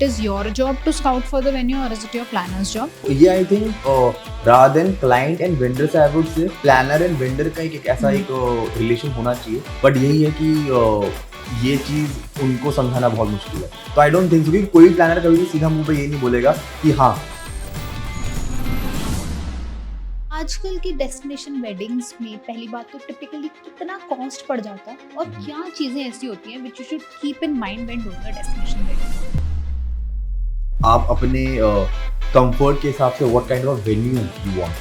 it is your job to scout for the venue, or is it your planner's job? Yeah, I think rather than client and vendor से I would say planner and vendor का एक ऐसा एक relation होना चाहिए. But यही है कि ये चीज़ उनको समझाना बहुत मुश्किल है. तो I don't think so कि कोई planner कभी भी सीधा मुंह पे ये नहीं बोलेगा कि हाँ. आजकल की डेस्टिनेशन वेडिंग्स में पहली बात तो टिपिकली कितना कॉस्ट पड़ जाता है और क्या चीजें ऐसी होती हैं which you should keep in mind when doing a destination wedding. आप अपने कंफर्ट के हिसाब से what kind of venue you want.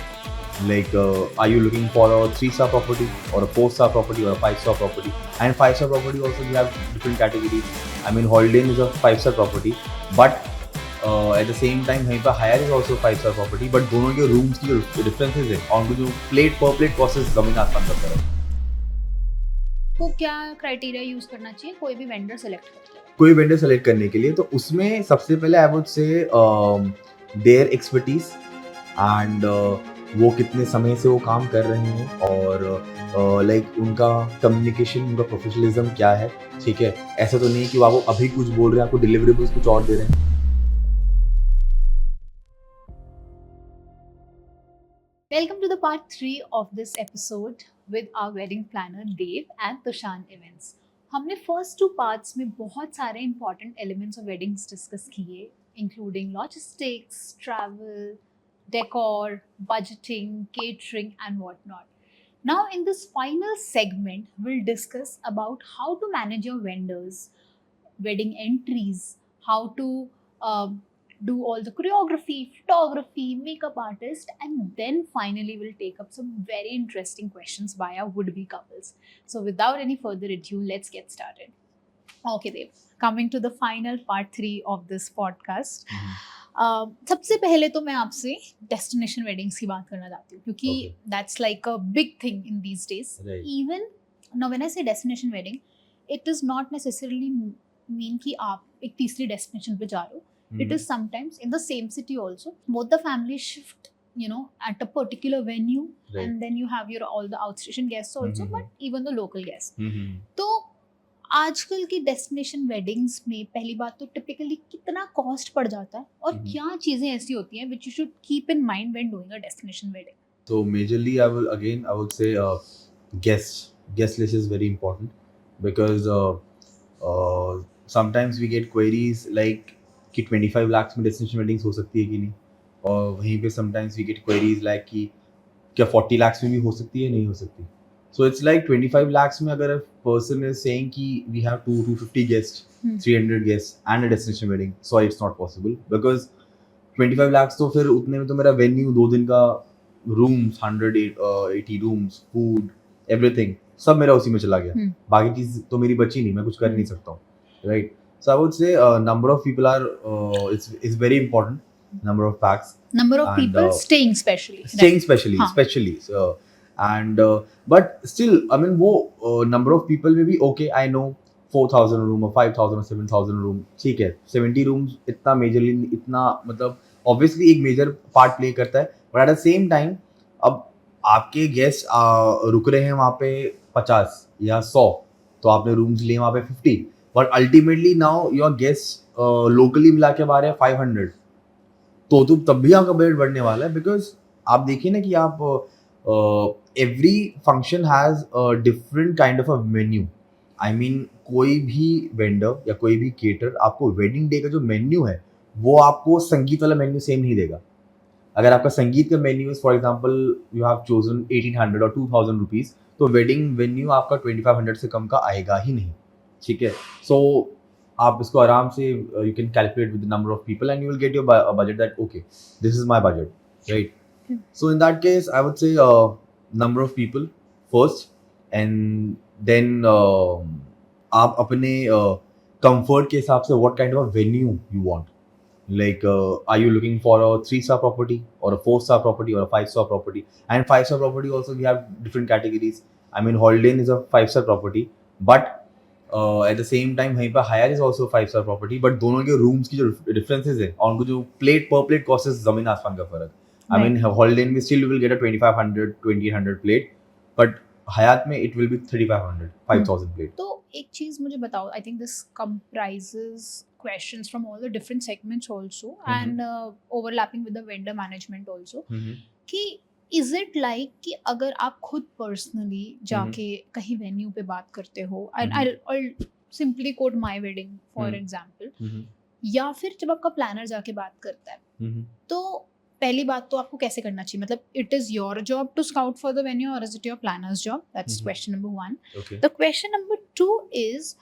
Like, are you looking for a 3-star property or a 4-star property or a 5-star property? And 5-star property also we have different categories. I mean, Holiday Inn is a 5-star property, but at the same time वहीं पर Hyatt is also 5-star property. But दोनों के rooms की जो differences है और उनको जो per plate cost है ज़मीन आसमान का फर्क है. को क्या क्राइटेरिया यूज करना चाहिए कोई भी वेंडर सेलेक्ट करते हैं? कोई वेंडर सेलेक्ट करने के लिए तो उसमें सबसे पहले I would say their expertise and वो कितने समय से वो काम कर रहे हैं और लाइक उनका कम्युनिकेशन, उनका प्रोफेशनलिज्म क्या है. ठीक है, ऐसा तो नहीं कि वो आपको अभी कुछ बोल रहे हैं, आपको डिलीवरेबल्स कुछ और दे रहे हैं. Welcome to the part 3 of this episode with our wedding planner Dave and Tushan Events. हमने फर्स्ट 2 पार्ट्स में बहुत सारे important elements of weddings discuss किए, including logistics, travel, decor, budgeting, catering and whatnot. Now in this final segment, we'll discuss about how to manage your vendors, wedding entries, how to do all the choreography, photography, makeup artist, and then finally we'll take up some very interesting questions by our would-be couples. So without any further ado, let's get started. Okay, Dev, coming to the final part 3 of this podcast. सबसे पहले तो मैं आपसे destination weddings की बात करना चाहती हूँ क्योंकि that's like a big thing in these days. Even now when I say destination wedding, it is not necessarily mean कि आप एक तीसरी डेस्टिनेशन पे जा रहे हो. It is sometimes in the same city also. Both the families shift, at a particular venue, right. And then you have your all the outstation guests also, but even the local guests. तो आजकल की destination weddings में पहली बात तो typically कितना cost पड़ जाता है और क्या चीजें ऐसी होती हैं which you should keep in mind when doing a destination wedding? So majorly I would say guest list is very important because sometimes we get queries like कि 25 लाख में डेस्टिनेशन वेडिंग्स हो सकती है कि नहीं, और वहीं पे sometimes we get queries like कि क्या 40 लाख में भी हो सकती है, नहीं हो सकती. सो इट्स लाइक 25 लाख में अगर पर्सन इज सेइंग कि we have 250 guest, 300 guest and a destination wedding, so it's not possible because 25 lakh तो फिर उतने में तो मेरा वेन्यू, 2 दिन का, रूम्स 180 रूम्स, फूड, एवरीथिंग सब मेरा उसी में चला गया. बाकी चीज तो मेरी बची नहीं, मैं कुछ कर नहीं सकता हूँ, right. So I would say number of people are is very important. Number of packs. Number of people staying specially. Especially. So, and but still, I mean, वो number of people में भी okay. I know 4,000 room or 5,000 or 7,000 room. ठीक है, 70 rooms इतना majorly इतना मतलब obviously एक major part play करता है. But at the same time, अब आपके guests रुक रहे हैं वहाँ पे 50 या 100, तो आपने rooms लिए वहाँ पे 50. But ultimately now your guests locally मिला के बारे 500, तो तब भी आपका बजट बढ़ने वाला है. बिकॉज आप देखिए ना कि आप every function has a different kind of a menu. I mean कोई भी वेंडर या कोई भी केटर आपको वेडिंग डे का जो मेन्यू है वो आपको संगीत वाला मेन्यू सेम नहीं देगा. अगर आपका संगीत का menu for example you have chosen 1800 और 2000 रुपीज, तो वेडिंग वेन्यू आपका 2500 से कम का आएगा ही नहीं. ठीक है, सो आप इसको आराम से you can calculate with the number of people and you will get your budget that okay this is my budget, right. So in that case I would say number of people first and then आप अपने comfort के हिसाब से what kind of venue you want. Like, are you looking for a 3-star property or a 4-star property or a 5-star property? And 5-star property also we have different categories. I mean, Holiday Inn is a 5-star property, but at the same time वहीं पर Hyatt is also a 5-star property. But दोनों के rooms की जो differences है और उनको जो per plate cost है ज़मीन आसमान का फर्क. I mean, Holiday Inn में still you will get a 2500, 2800 plate, but Hyatt में it will be 3500, 5000 plate. तो एक चीज मुझे बताओ, आई think this comprises questions from all the different segments also, and overlapping with the vendor management also, कि is it like कि अगर आप खुद personally जाके कहीं venue पे बात करते हो, and I'll simply quote my wedding for example, या फिर जब आपका planner जाके बात करता है, तो पहली बात तो आपको कैसे करना चाहिए? मतलब it is your job to scout for the venue or is it your planner's job? That's question number 1. Okay. The question number 2 is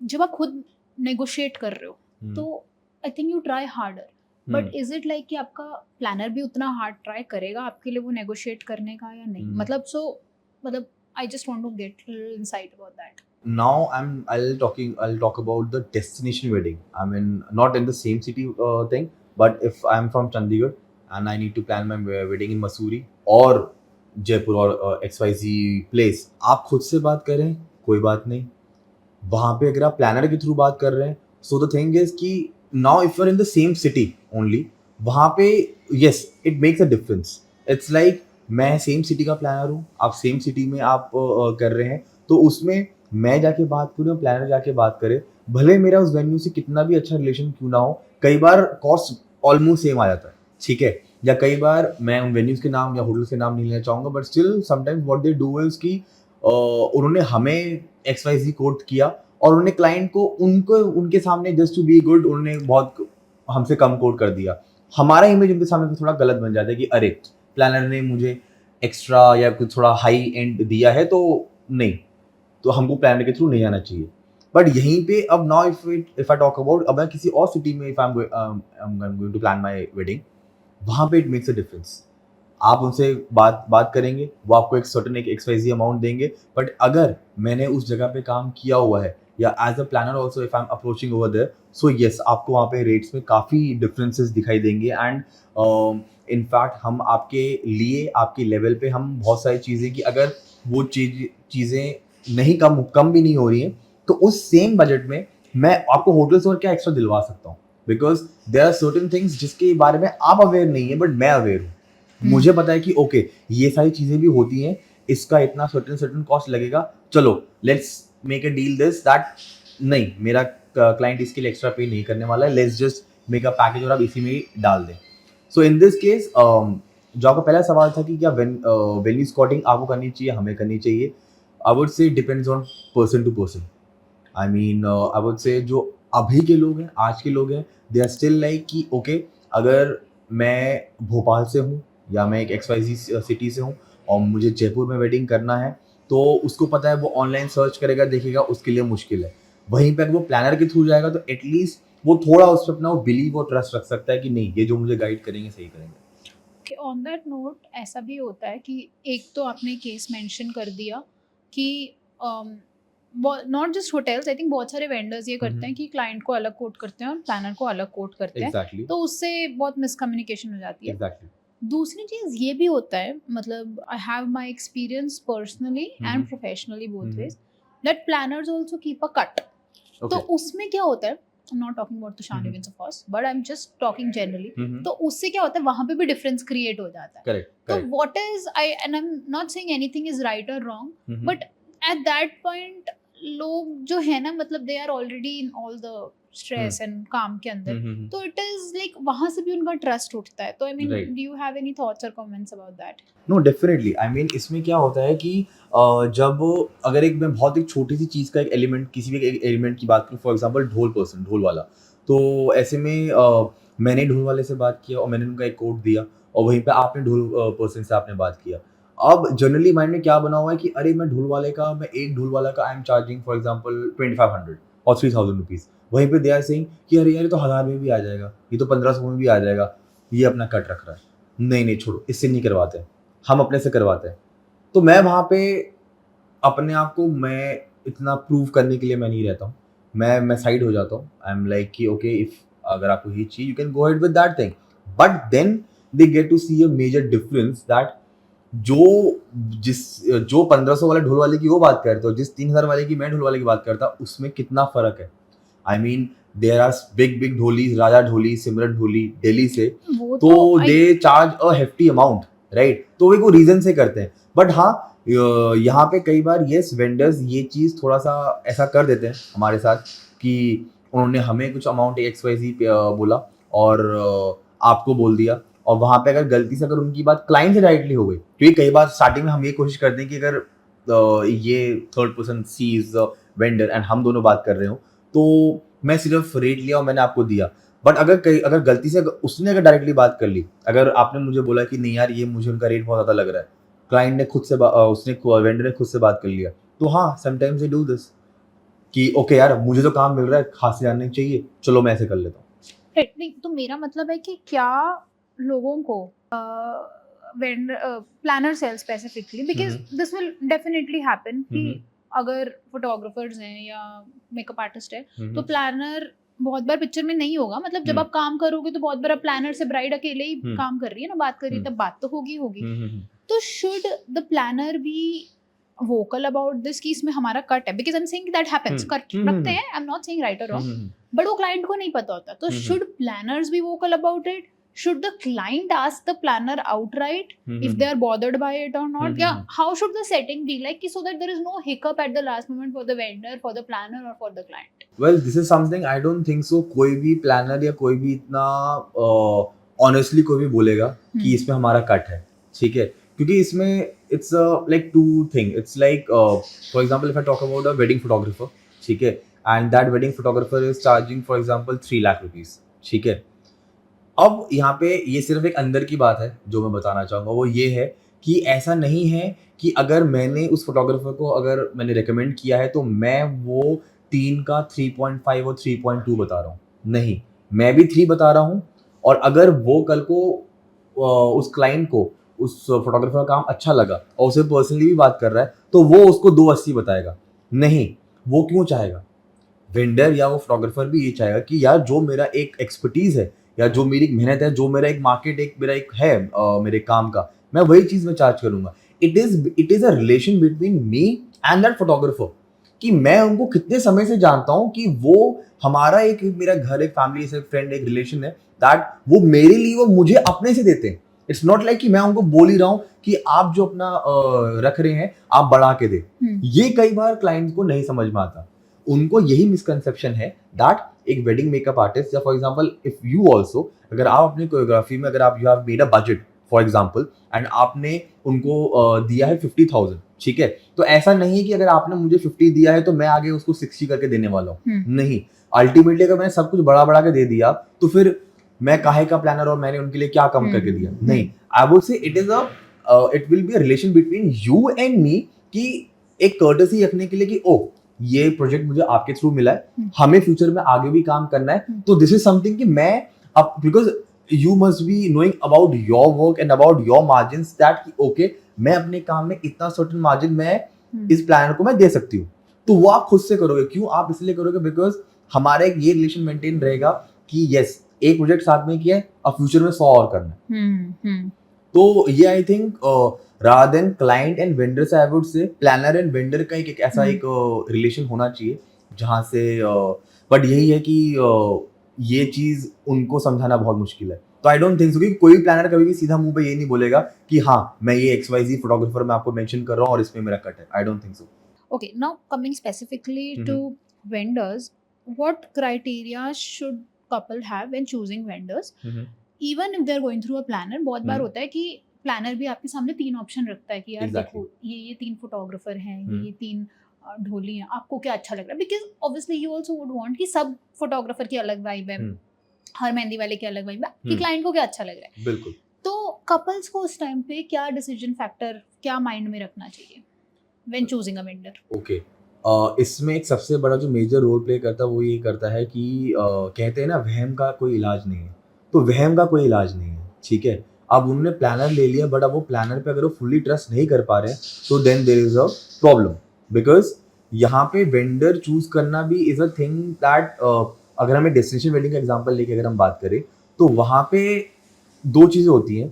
जब आप खुद negotiate कर रहे हो, तो I think you try harder. But is it like कि आपका planner भी उतना हार्ड ट्राई करेगा आपके लिए वो नेगोशिएट करने का या नहीं? मतलब I just want to get insight about that. Now I'll talk about the destination wedding. I mean, not in the same city thing, but if I'm from Chandigarh and I need to plan my wedding in Mussoorie or Jaipur or XYZ place, आप खुद से बात करें कोई बात नहीं. वहाँ पे अगर आप प्लानर के थ्रू बात कर रहे हैं, so the thing is कि now if you're in the same city only, वहाँ पे yes it makes a difference. It's like मैं सेम सिटी का प्लानर हूँ, आप सेम सिटी में आप कर रहे हैं, तो उसमें मैं जाके बात करूँ, प्लानर जाके बात करे, भले मेरा उस वेन्यू से कितना भी अच्छा रिलेशन क्यों ना हो, कई बार कॉस्ट ऑलमोस्ट सेम आ जाता है, ठीक है, या कई बार मैं उन वेन्यूज के नाम या होटल्स के नाम नहीं लेना चाहूँगा, but still sometimes what they do is कि उन्होंने हमें XYZ कोट किया और उन्होंने क्लाइंट को उनके सामने जस्ट टू बी गुड उन्होंने बहुत हमसे कम कोट कर दिया. हमारा इमेज उनके सामने थोड़ा गलत बन जाता है कि अरे प्लानर ने मुझे एक्स्ट्रा या कुछ थोड़ा हाई एंड दिया है, तो नहीं, तो हमको प्लानर के थ्रू नहीं आना चाहिए. बट यहीं पे अब now if I talk about, अब मैं किसी और सिटी में if I am going to plan my wedding, वहाँ पे इट मेक्स अ डिफरेंस. आप उनसे बात करेंगे, वो आपको एक सर्टेन एक XYZ अमाउंट देंगे, बट अगर मैंने उस जगह पे काम किया हुआ है या as a planner also if I am approaching over there, so yes आपको वहाँ पे रेट्स में काफ़ी डिफरेंसेस दिखाई देंगे. एंड इनफैक्ट हम आपके लिए आपके लेवल पे हम बहुत सारी चीज़ें कि अगर वो चीज़ें नहीं कम भी नहीं हो रही हैं, तो उस सेम बजट में मैं आपको होटल्स और क्या एक्स्ट्रा दिलवा सकता हूँ, because there are certain things जिसके बारे में आप अवेयर नहीं है बट मैं अवेयर हूँ. मुझे पता है कि ओके ये सारी चीज़ें भी होती हैं, इसका इतना सर्टेन कॉस्ट लगेगा, चलो let's make a deal this that नहीं मेरा क्लाइंट इसके लिए एक्स्ट्रा पे नहीं करने वाला है, let's just make a package और आप इसी में ही डाल दें. सो इन दिस केस जो आपका पहला सवाल था कि क्या वेन्यू स्कॉटिंग आपको करनी चाहिए, हमें करनी चाहिए, I would say depends on person to person. I mean I would say जो अभी के लोग हैं, आज के लोग हैं, दे आर स्टिल लाइक कि ओके अगर मैं भोपाल से हूँ या मैं एक XYZ सिटी से हूँ और मुझे जयपुर में वेडिंग करना है, तो उसको पता है वो ऑनलाइन सर्च करेगा, देखेगा, उसके लिए मुश्किल है. वहीं पर वो प्लानर के थ्रू जाएगा तो एटलीस्ट वो थोड़ा उस पर अपना वो बिलीव और ट्रस्ट रख सकता है कि नहीं ये जो मुझे गाइड करेंगे सही करेंगे. Okay, on that note, ऐसा भी होता है कि एक तो आपने केस मेंशन कर दिया कि not just hotels, I think बहुत सारे वेंडर्स ये करते हैं कि क्लाइंट को अलग कोट करते हैं और प्लानर को अलग कोट करते हैं, तो उससे बहुत मिसकम्युनिकेशन हो जाती है. दूसरी चीज़ ये भी होता है, मतलब I have my experience personally and professionally both ways that planners also keep a cut. तो उसमें क्या होता है, I'm not talking about Toshan events of course, but I'm just talking generally. तो उससे क्या होता है, वहाँ पे भी डिफरेंस क्रिएट हो जाता है. Correct. तो what is and I'm not saying anything is right or wrong, but at that point लोग जो है ना, मतलब they are already in all the stress and काम के अंदर, तो it is like वहाँ से भी उनका ट्रस्ट उठता है. तो I mean, do you have any thoughts or comments about that? No, definitely. I mean, इसमें क्या होता है कि जब अगर मैं बहुत एक छोटी सी चीज़ का एक एलिमेंट, किसी भी एक एलिमेंट की बात करूँ, फॉर एग्जांपल ढोल वाला, तो ऐसे में मैंने ढोल वाले से बात किया और मैंने उनका एक कोड दिया और वहीं पे आपने ढोल पर्सन से आपने बात किया. अब जनरली माइंड में क्या बना हुआ है कि अरे मैं एक ढोल वाला का I am charging for example 2500 और 3000 रुपीज़. वहीं पे दे आर सेइंग कि अरे यार ये तो 1000 में भी आ जाएगा, ये तो 1500 में भी आ जाएगा, ये अपना कट रख रहा है. नहीं छोड़ो, इससे नहीं करवाते, हम अपने से करवाते हैं. तो मैं वहाँ पे अपने आप को मैं इतना प्रूव करने के लिए मैं नहीं रहता हूँ, मैं साइड हो जाता हूँ. आई एम लाइक कि ओके इफ अगर आपको ये चाहिए you can go ahead with that thing, but then they get to see a major difference that जो 1500 वाले ढोल वाले की वो बात करता हो, जिस 3000 वाले की मैं ढोल वाले की बात करता, उसमें कितना फर्क है. I mean there are big dholi, Raja Dholi, Simran Dholi Delhi से, तो they charge a hefty amount, right. तो वो रीजन से करते हैं. बट हाँ यहाँ पे कई बार येस वेंडर्स ये चीज़ थोड़ा सा ऐसा कर देते हैं हमारे साथ कि उन्होंने हमें कुछ अमाउंट XYZ बोला और आपको बोल दिया, और वहाँ पे अगर गलती से अगर उनकी बात क्लाइंट से डायरेक्टली हो गई, क्योंकि कई बार स्टार्टिंग में हम ये कोशिश करते हैं कि अगर ये third person sees vendor and हम दोनों बात कर रहे हो, तो मैं सिर्फ रेट लिया और मैंने आपको दिया। बट अगर गलती से उसने अगर डायरेक्टली बात कर ली, अगर आपने मुझे बोला कि नहीं यार ये मुझे उनका रेट बहुत ज़्यादा लग रहा है, क्लाइंट ने खुद से उसने वेंडर ने खुद से बात कर लिया, तो हाँ समटाइम्स दे डू दिस कि ओके यार मुझे तो काम मिल रहा है, खास जानने चाहिए, चलो मैं ऐसे कर लेता हूँ। राइट, नहीं तो मेरा मतलब है कि क्या लोगों को planner sell specifically, because this will definitely happen कि अगर फोटोग्राफर्स हैं या मेकअप आर्टिस्ट है तो प्लानर बहुत बार पिक्चर में नहीं होगा, मतलब जब आप काम करोगे तो बहुत बार आप प्लानर से ब्राइड अकेले ही काम कर रही है ना, बात कर रही है, तब बात तो होगी। तो should the planner be vocal about this कि इसमें हमारा कट है, because I'm saying that happens, cut रखते हैं, I'm not saying right or wrong, but वो क्लाइंट को नहीं पता होता, तो should planners be vocal about it? Should the client ask the planner outright if they are bothered by it or not? Yeah, how should the setting be like so that there is no hiccup at the last moment for the vendor, for the planner or for the client? Well, this is something I don't think so कोई भी planner या कोई भी इतना honestly कोई भी बोलेगा कि इसमें हमारा कट है, ठीक है, क्योंकि इसमें it's like two thing. It's like for example if I talk about a wedding photographer, ठीक है, and that wedding photographer is charging for example 3 lakh rupees, ठीक है। अब यहाँ पे ये सिर्फ एक अंदर की बात है जो मैं बताना चाहूँगा, वो ये है कि ऐसा नहीं है कि अगर मैंने उस फोटोग्राफर को अगर मैंने रिकमेंड किया है तो मैं वो 3 का 3.5 और 3.2 बता रहा हूँ, नहीं, मैं भी 3 बता रहा हूँ, और अगर वो कल को उस क्लाइंट को उस फोटोग्राफर का काम अच्छा लगा और उसे पर्सनली भी बात कर रहा है तो वो उसको 280 बताएगा, नहीं, वो क्यों चाहेगा? वेंडर या वो फोटोग्राफर भी ये चाहेगा कि यार जो मेरा एक एक्सपर्टीज है या जो मेरी मेहनत है, जो मेरा एक मार्केट मेरा एक है मेरे काम का, मैं वही चीज में चार्ज करूंगा। It is a relation between me and that photographer, कि मैं उनको कितने समय से जानता हूँ, कि वो हमारा एक मेरा घर, एक फैमिली से, एक फ्रेंड, एक रिलेशन है, दैट वो मेरे लिए वो मुझे अपने से देते हैं। इट्स नॉट लाइक कि मैं उनको बोल ही रहा हूँ कि आप जो अपना रख रहे हैं आप बढ़ा के दे। ये कई बार क्लाइंट्स को नहीं समझ में आता, उनको यही मिसकंसेप्शन है दैट एक वेडिंग मेकअप आर्टिस्ट या for example if you also, अगर आप अपनी कोरियोग्राफी में अगर आप you have made a budget for example and आपने उनको दिया है 50,000, ठीक है, तो ऐसा नहीं है कि अगर आपने मुझे 50 दिया है तो मैं आगे उसको 60 करके देने वाला हूँ, नहीं। अल्टीमेटली अगर मैंने सब कुछ बड़ा बड़ा के दे दिया तो फिर मैं काहे का प्लानर और मैंने उनके लिए क्या कम करके दिया, नहीं। आई वुड से it will be a relation between you and me, कि एक कर्टसी रखने के लिए कि ओ ये प्रोजेक्ट मुझे आपके थ्रू मिला है, हमें फ्यूचर में आगे भी काम करना है, तो दिस इज समथिंग कि मैं अब because you must be knowing about your work and about your margin, that okay मैं अपने काम में इतना सर्टेन मार्जिन मैं इस प्लानर को मैं दे सकती हूँ, तो वो आप खुद से करोगे। क्यों आप इसलिए करोगे? बिकॉज हमारा एक ये रिलेशन मेंटेन रहेगा कि यस एक प्रोजेक्ट साथ में किया है, अब फ्यूचर में 100 और करना है। तो ये I think rather than client and vendor से I would say planner and vendor का एक ऐसा एक रिलेशन होना चाहिए जहाँ से बट यही है कि ये चीज उनको समझाना बहुत मुश्किल है। तो आई डोंट थिंक सो कि कोई प्लानर कभी भी सीधा मुंह पे ये नहीं बोलेगा कि हाँ मैं ये XYZ फोटोग्राफर मैं आपको मेंशन कर रहा हूँ और इसमें मेरा कट है। आई don't think so. Okay, now coming specifically to vendors, what criteria should couple have when choosing vendors? Even if they're going through a planner, बहुत बार होता है कि प्लानर भी आपके सामने 3 ऑप्शन रखता है कि यार देखो ये 3 फोटोग्राफर हैं, ये 3 ढोली हैं, आपको क्या अच्छा लग रहा है? Because obviously you also would want कि सब फोटोग्राफर की अलग वाइब है, हर मेहंदी वाले की अलग वाइब है, कि क्लाइंट को क्या अच्छा लग रहा है। बिल्कुल। तो कपल्स को उस टाइम पे क्या डिसीजन फैक्टर क्या माइंड में रखना चाहिए when choosing a vendor? Okay, इसमें एक सबसे बड़ा जो मेजर रोल प्ले करता है वो ये करता है कि कहते हैं ना वहम का कोई इलाज नहीं है, तो वहम का कोई इलाज नहीं है, ठीक है। अब उन्होंने प्लानर ले लिया बट अब वो प्लानर पे अगर वो फुली ट्रस्ट नहीं कर पा रहे हैं तो then there is a problem, because यहाँ पे वेंडर चूज करना भी इज अ थिंग दैट अगर हमें डेस्टिनेशन वेडिंग का एग्जांपल लेके अगर हम बात करें तो वहाँ पे 2 चीज़ें होती हैं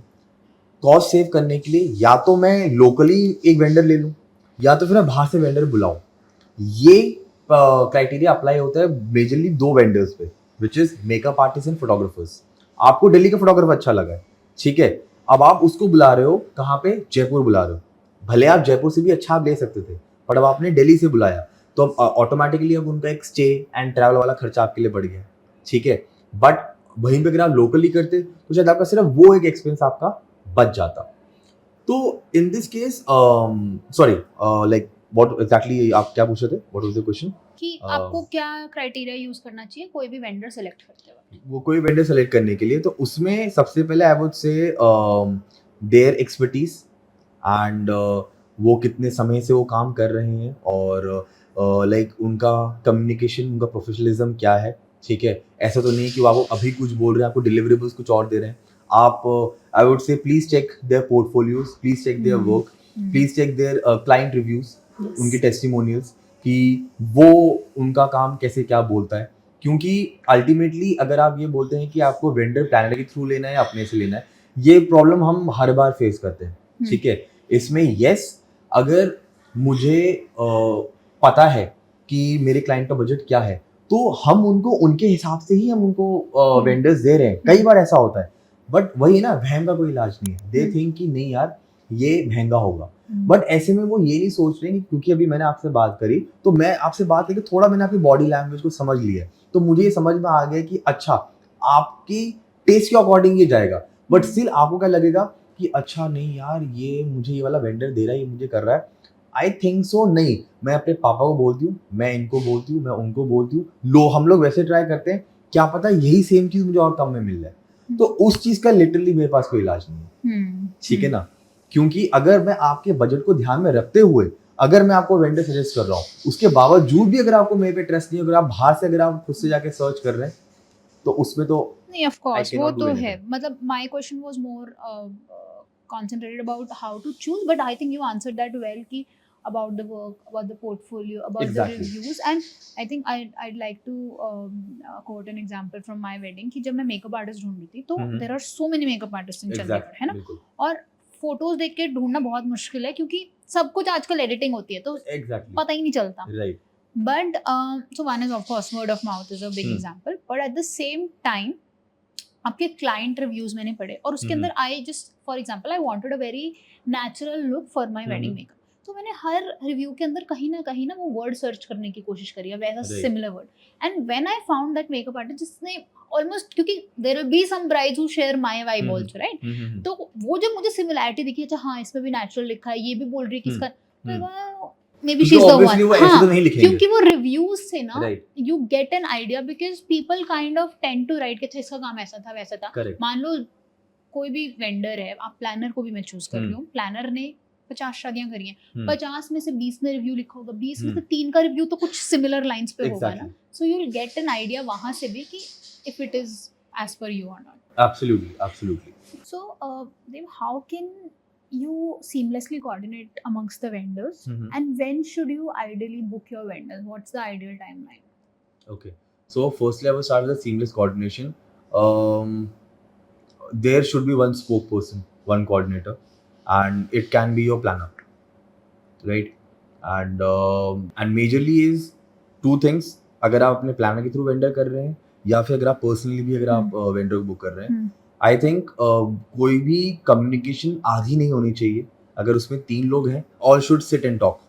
कॉस्ट सेव करने के लिए, या तो मैं लोकली एक वेंडर ले लूँ या तो फिर मैं बाहर से वेंडर बुलाऊँ। ये क्राइटेरिया अप्लाई होता है मेजरली 2 वेंडर्स पे, which is makeup artist and photographers. आपको दिल्ली का फोटोग्राफर अच्छा लगा है, ठीक है, अब आप उसको बुला रहे हो कहाँ पे? जयपुर बुला रहे हो। भले आप जयपुर से भी अच्छा आप ले सकते थे बट अब आपने दिल्ली से बुलाया, तो अब ऑटोमेटिकली अब उनका एक स्टे एंड ट्रैवल वाला खर्चा आपके लिए बढ़ गया, ठीक है। बट वहीं पे अगर आप लोकली करते तो शायद आपका सिर्फ वो एक एक्सपेंस आपका बच जाता। तो in this case sorry like what exactly आप क्या पूछ रहे थे, व्हाट वाज द क्वेश्चन? कि आपको क्या क्राइटेरिया यूज करना चाहिए कोई भी वेंडर सेलेक्ट करते वक्त? वो कोई वेंडर सेलेक्ट करने के लिए तो उसमें सबसे पहले I would say their expertise and वो कितने समय से वो काम कर रहे हैं और लाइक उनका कम्युनिकेशन, उनका प्रोफेशनलिज्म क्या है, ठीक है। ऐसा तो नहीं कि वो आपको अभी कुछ बोल रहे हैं, आपको डिलीवरेबल्स कुछ और दे रहे हैं। आप I would say please check their portfolios, please check their work, please check their client reviews, उनके टेस्टिमोनियल्स कि वो उनका काम कैसे क्या बोलता है। क्योंकि अल्टीमेटली अगर आप ये बोलते हैं कि आपको वेंडर प्लानर के थ्रू लेना है या अपने से लेना है, ये प्रॉब्लम हम हर बार फेस करते हैं, ठीक है। इसमें यस, अगर मुझे पता है कि मेरे क्लाइंट का बजट क्या है तो हम उनको उनके हिसाब से ही हम उनको वेंडर्स दे रहे हैं। कई बार ऐसा होता है, बट वही ना, वहम का कोई इलाज नहीं है। दे थिंक कि नहीं यार ये महंगा होगा, बट ऐसे में वो ये नहीं सोच रहे कि क्योंकि अभी मैंने आपसे बात करी तो मैं आपसे बात करके थोड़ा मैंने आपकी बॉडी लैंग्वेज को समझ लिया है, तो मुझे ये समझ में आ गया कि अच्छा आपकी टेस्ट के अकॉर्डिंग ये जाएगा। बट स्टिल आपको क्या लगेगा कि अच्छा नहीं यार ये मुझे ये वाला वेंडर दे रहा है, ये मुझे कर रहा है, आई थिंक सो नहीं, मैं अपने पापा को बोलती हूँ, मैं इनको बोलती हूँ, मैं उनको बोलती हूँ, लो हम लोग वैसे ट्राई करते हैं, क्या पता यही सेम चीज मुझे और कम में मिल जाए। तो उस चीज का लिटरली मेरे पास कोई इलाज नहीं है, ठीक है ना। क्योंकि अगर मैं आपके बजट को ध्यान में रखते हुए अगर मैं आपको वेंडर सजेस्ट कर रहा हूँ, उसके बावजूद भी अगर आपको मेरे पे ट्रस्ट नहीं है, अगर आप बाहर से अगर आप खुद से जाके सर्च कर रहे हैं तो उसमें तो नहीं, ऑफ कोर्स I वो cannot do तो anything. है। मतलब my question was more concentrated about how to choose, but I think you answered that well कि about the work, about the portfolio, about Exactly. the reviews. And I think I'd like to quote an example from my wedding कि जब मैं makeup artist ढूंढ रही थी तो there are so many makeup artists in Chandigarh, है ना। बिल्कुल और फोटोज देख के ढूंढना बहुत मुश्किल है क्योंकि सब कुछ आजकल एडिटिंग होती है तो एग्जैक्टली पता ही नहीं चलता। Right But so one is of course word of mouth is a big example, but at the same time आपके क्लाइंट रिव्यूज मैंने पढ़े और उसके अंदर I just for example I wanted a very natural look for my wedding makeup, तो मैंने हर review के अंदर कहीं ना वो वर्ड सर्च करने की कोशिश करी है वैसा similar word, and when I found that makeup artist जिसने ऑलमोस्ट, क्योंकि there will be some brides who share my vibe also right, तो वो जब मुझे सिमिलैरिटी दिखी, अच्छा हाँ इसमें भी नेचुरल लिखा है, ये भी बोल रही है कि इसका maybe she is the one, हाँ क्योंकि वो रिव्यूज से ना you get an idea because people kind of tend to write कि इसका काम ऐसा था वैसा था। मान लो कोई भी वेंडर है, आप प्लानर को भी मैं चूज कर रही हूँ, प्लानर ने 50 शादियां करी हैं, 50 में से 20 ने रिव्यू लिखा होगा, 20 में से 3 का रिव्यू तो कुछ सिमिलर लाइंस पे होगा ना, so you will get an idea वहां से भी कि if it is as per you or not. Absolutely So, Dev, how can you seamlessly coordinate amongst the vendors, and when should you ideally book your vendors? What's the ideal timeline? Okay, so firstly I will start with the seamless coordination. There should be one spokesperson, one coordinator, and it can be your planner, right? And majorly is two things. अगर आप अपने planner के through vendor कर रहे हैं या फिर अगर आप पर्सनली भी अगर आप वेंडर को बुक कर रहे हैं, आई थिंक कोई भी कम्युनिकेशन आधी नहीं होनी चाहिए। अगर उसमें 3 लोग हैं, all should sit and talk.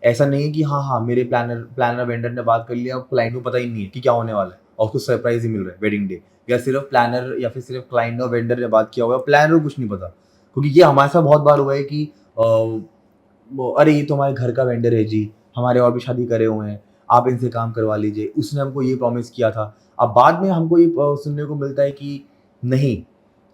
ऐसा नहीं है कि हाँ मेरे प्लानर वेंडर ने बात कर लिया, क्लाइंट को पता ही नहीं है कि क्या होने वाला है और उसको सरप्राइज ही मिल रहा है वेडिंग डे, या सिर्फ प्लानर या फिर सिर्फ क्लाइंट और वेंडर ने बात किया हुआ है, प्लानर को कुछ नहीं पता। क्योंकि ये हमारे साथ बहुत बार हुआ है कि अरे ये तो हमारे घर का वेंडर है जी, हमारे और भी शादी करे हुए हैं, आप इनसे काम करवा लीजिए, उसने हमको ये प्रॉमिस किया था। अब बाद में हमको ये सुनने को मिलता है कि नहीं,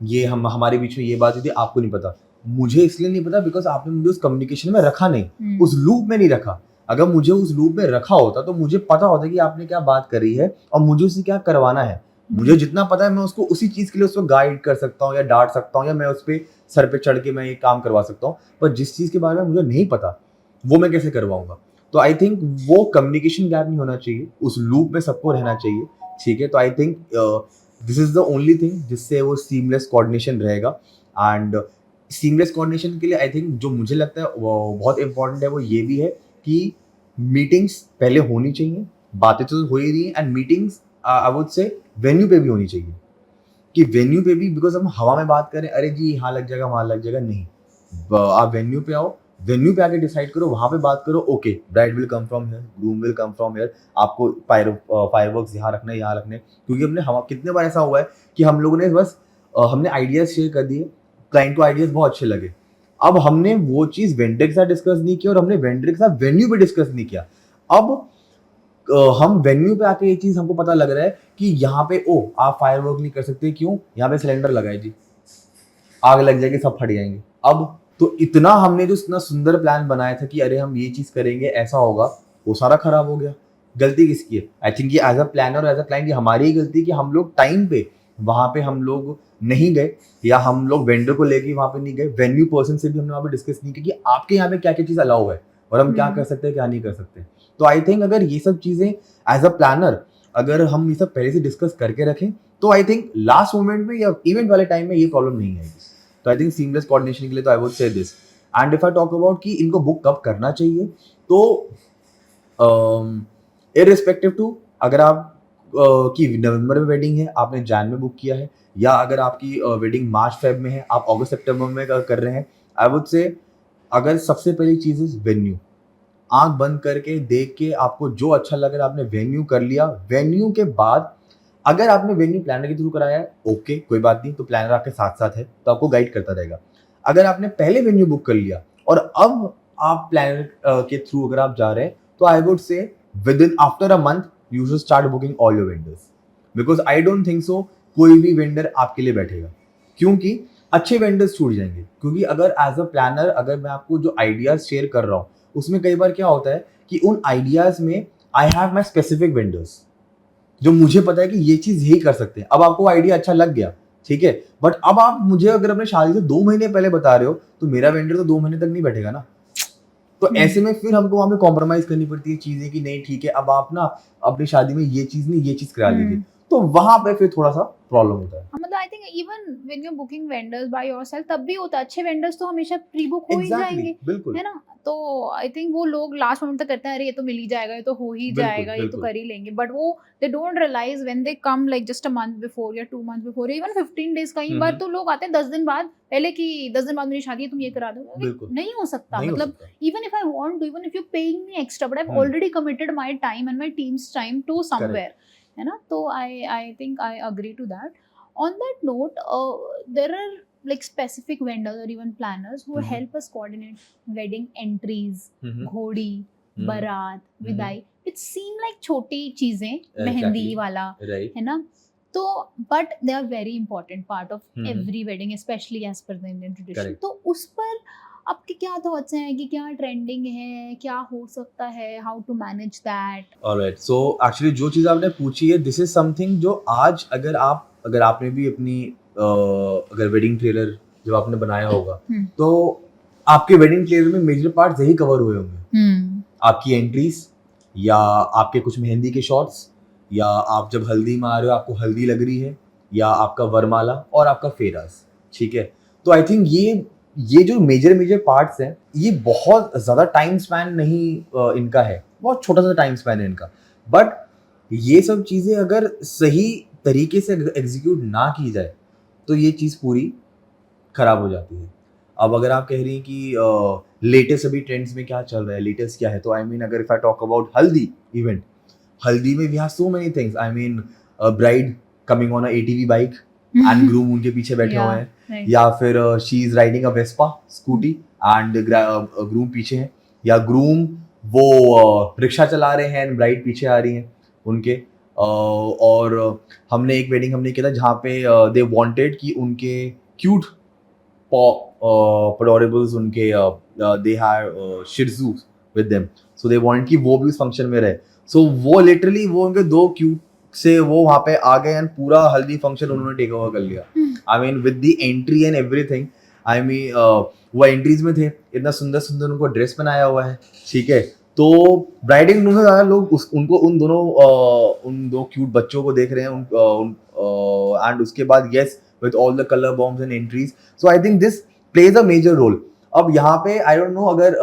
ये हमारे बीच में ये बात हुई थी, आपको नहीं पता। मुझे इसलिए नहीं पता बिकॉज आपने मुझे उस कम्युनिकेशन में रखा नहीं, उस लूप में नहीं रखा। अगर मुझे उस लूप में रखा होता तो मुझे पता होता कि आपने क्या बात करी है और मुझे उससे क्या करवाना है। मुझे जितना पता है मैं उसको उसी चीज के लिए उसको गाइड कर सकता हूँ या डांट सकता हूँ या मैं उस पर सर पे चढ़ के मैं ये काम करवा सकता हूँ, पर जिस चीज के बारे में मुझे नहीं पता वो मैं कैसे करवाऊंगा। तो आई थिंक वो कम्युनिकेशन गैप नहीं होना चाहिए, उस लूप में सबको रहना चाहिए, ठीक है। तो I think this is the only thing जिससे वो सीमलेस कोऑर्डिनेशन रहेगा। एंड सीमलेस कोऑर्डिनेशन के लिए आई थिंक जो मुझे लगता है वो बहुत इंपॉर्टेंट है वो ये भी है कि मीटिंग्स पहले होनी चाहिए। बातें तो हो ही रही हैं, एंड मीटिंग्स आई वुड से वेन्यू पे भी होनी चाहिए। कि वेन्यू पे भी, बिकॉज हम हवा में बात करें, अरे जी यहाँ लग जाएगा वहाँ लग जाएगा, नहीं, आप वेन्यू पे आओ, वेन्यू पे आके डिसाइड करो, वहाँ पे बात करो, okay bride will come from here, groom will come from here, आपको फायरवर्क्स यहाँ रखना है, यहाँ रखने, क्योंकि हमने हम कितने बार ऐसा हुआ है कि हम लोगों ने बस हमने आइडियाज शेयर कर दिए, क्लाइंट को आइडियाज बहुत अच्छे लगे, अब हमने वो चीज़ वेंडर के साथ डिस्कस नहीं किया और हमने वेंडर के साथ वेन्यू पे डिस्कस नहीं किया। अब हम वेन्यू पे आके ये चीज़ हमको पता लग रहा है कि यहाँ पे आप फायरवर्क नहीं कर सकते, क्यों, यहाँ पे सिलेंडर लगाए जी, आग लग जाएगी, सब फट जाएंगे। अब तो इतना हमने जो इतना सुंदर प्लान बनाया था कि अरे हम ये चीज़ करेंगे, ऐसा होगा, वो सारा खराब हो गया। गलती किसकी है? आई थिंक ये as a planner, as a client, ये हमारी ही गलती है कि हम लोग टाइम पे वहाँ पे हम लोग नहीं गए, या हम लोग वेंडर को लेके वहाँ पे नहीं गए, वेन्यू पर्सन से भी हमने वहाँ पे डिस्कस नहीं किया कि आपके यहाँ पे क्या क्या चीज़ अलाउ है और हम क्या कर सकते हैं, क्या नहीं कर सकते। तो आई थिंक अगर ये सब चीज़ें एज अ प्लानर अगर हम ये सब पहले से डिस्कस करके रखें, तो आई थिंक लास्ट मोमेंट में या इवेंट वाले टाइम में ये प्रॉब्लम नहीं आएगी। तो आई थिंक सीमलेस कोऑर्डिनेशन के लिए तो आई वुड से this. And if I talk about कि इनको बुक कब करना चाहिए, तो इररिस्पेक्टिव टू अगर आप की नवंबर में वेडिंग है, आपने जैन में बुक किया है, या अगर आपकी वेडिंग मार्च फेब में है, आप अगस्त सितंबर में कर रहे हैं, आई वुड से अगर सबसे पहली चीज़ इज वेन्यू, आंख बंद करके देख के आपको जो अच्छा लग रहा है आपने वेन्यू कर लिया। वेन्यू के बाद अगर आपने वेन्यू प्लानर के थ्रू कराया है, ओके कोई बात नहीं, तो प्लानर आपके साथ साथ है तो आपको गाइड करता रहेगा। अगर आपने पहले वेन्यू बुक कर लिया और अब आप प्लानर के थ्रू अगर आप जा रहे हैं, तो आई वुड से with in after a month you should start booking all your vendors, because I don't think सो कोई भी वेंडर आपके लिए बैठेगा, क्योंकि अच्छे वेंडर्स छूट जाएंगे। क्योंकि अगर एज अ प्लानर अगर मैं आपको जो आइडियाज शेयर कर रहा हूँ, उसमें कई बार क्या होता है कि उन आइडियाज में I have my specific vendors, जो मुझे पता है कि ये चीज यही कर सकते हैं। अब आपको आइडिया अच्छा लग गया, ठीक है, बट अब आप मुझे अगर अपने शादी से 2 महीने पहले बता रहे हो, तो मेरा वेंडर तो 2 महीने तक नहीं बैठेगा ना। तो ऐसे में फिर हमको वहां पे कॉम्प्रोमाइज करनी पड़ती है चीजें कि नहीं ठीक है, अब आप ना अपनी शादी में ये चीज नहीं ये चीज करा लीजिए, तो वहां पे फिर थोड़ा सा प्रॉब्लम होता है। मतलब I think even when you are booking vendors by yourself तब भी होता है, अच्छे वेंडर्स तो हमेशा प्री बुक हो ही जाएंगे, बिल्कुल है ना। तो आई थिंक वो लोग लास्ट मोमेंट तक करते हैं, अरे ये तो मिल ही जाएगा, ये तो हो ही बिल्कुल जाएगा, ये तो बिल्कुल कर ही लेंगे, बट वो they don't realize when they come like just a month before या 2 मंथ बिफोर, इवन 15 डेज, कई बार तो लोग आते हैं 10 दिन बाद पहले कि 10 दिन बाद मेरी शादी है, तुम ये करा दो। बिल्कुल नहीं हो सकता, नहीं हो मतलब सकता। even if I want to, even if you're paying me extra, but I've hmm, already committed my time and my team's time to correct. somewhere, है ना। तो I think I agree to that. On that note, there are like specific vendors or even planners who hmm, help us coordinate wedding entries, हम्म, घोड़ी, हम्म, बारात, हम्म, विदाई, which seem like छोटी चीजें, exactly, mehndi वाला, right, है ना। तो but they are very important part of hmm, every wedding, especially as per the Indian tradition. Correct. तो उस पर आपके क्या थॉट्स हैं कि क्या ट्रेंडिंग है, क्या हो सकता है, how to manage that? Alright, so actually जो चीज़ आपने पूछी है, दिस इज समथिंग जो आज अगर आपने भी अपनी अगर वेडिंग ट्रेलर जब आपने बनाया होगा, तो आपके वेडिंग ट्रेलर में मेजर पार्ट यही कवर हुए होंगे। आपकी एंट्रीज, या आपके कुछ मेहंदी के शॉट्स, या आप जब हल्दी में आ रहे हो आपको हल्दी लग रही है, या आपका वरमाला और आपका फेरास, ठीक है। तो आई थिंक ये जो मेजर पार्ट्स हैं, ये बहुत ज़्यादा टाइम स्पैन नहीं इनका है, बहुत छोटा सा टाइम स्पैन है इनका, बट ये सब चीज़ें अगर सही तरीके से एग्जीक्यूट ना की जाए, तो ये चीज़ पूरी खराब हो जाती है। अब अगर आप कह रही हैं कि लेटेस्ट अभी ट्रेंड्स में क्या चल रहा है, लेटेस्ट क्या है, तो आई मीन अगर if I talk about haldi event, haldi में we have so many things. I mean bride coming on a ATV bike and groom उनके पीछे बैठे हुए हैं, right. या फिर she is riding a Vespa scooty and groom पीछे है, या ग्रूम वो रिक्शा चला रहे हैं एंड ब्राइड पीछे आ रही हैं उनके। और हमने एक वेडिंग हमने किया था जहाँ पे दे वांटेड कि उनके क्यूट अडोरेबल्स उनके they have shih tzu with them, so they want कि वो भी उस फंक्शन में रहे। सो वो लिटरली वो उनके 2 क्यूट से वो वहाँ पे आ गए एंड पूरा हल्दी फंक्शन उन्होंने टेक ओवर कर लिया। I mean with the entry and everything, I mean वो एंट्रीज में थे, इतना सुंदर सुंदर उनको ड्रेस बनाया हुआ है, ठीक है। तो ब्राइड एंड ग्रूम से ज़्यादा लोग उनको उन दो क्यूट बच्चों को देख रहे हैं एंड उसके बाद yes with all the colour bombs and entries. So I think this plays a major role. अब यहाँ पे आई डोंट नो, अगर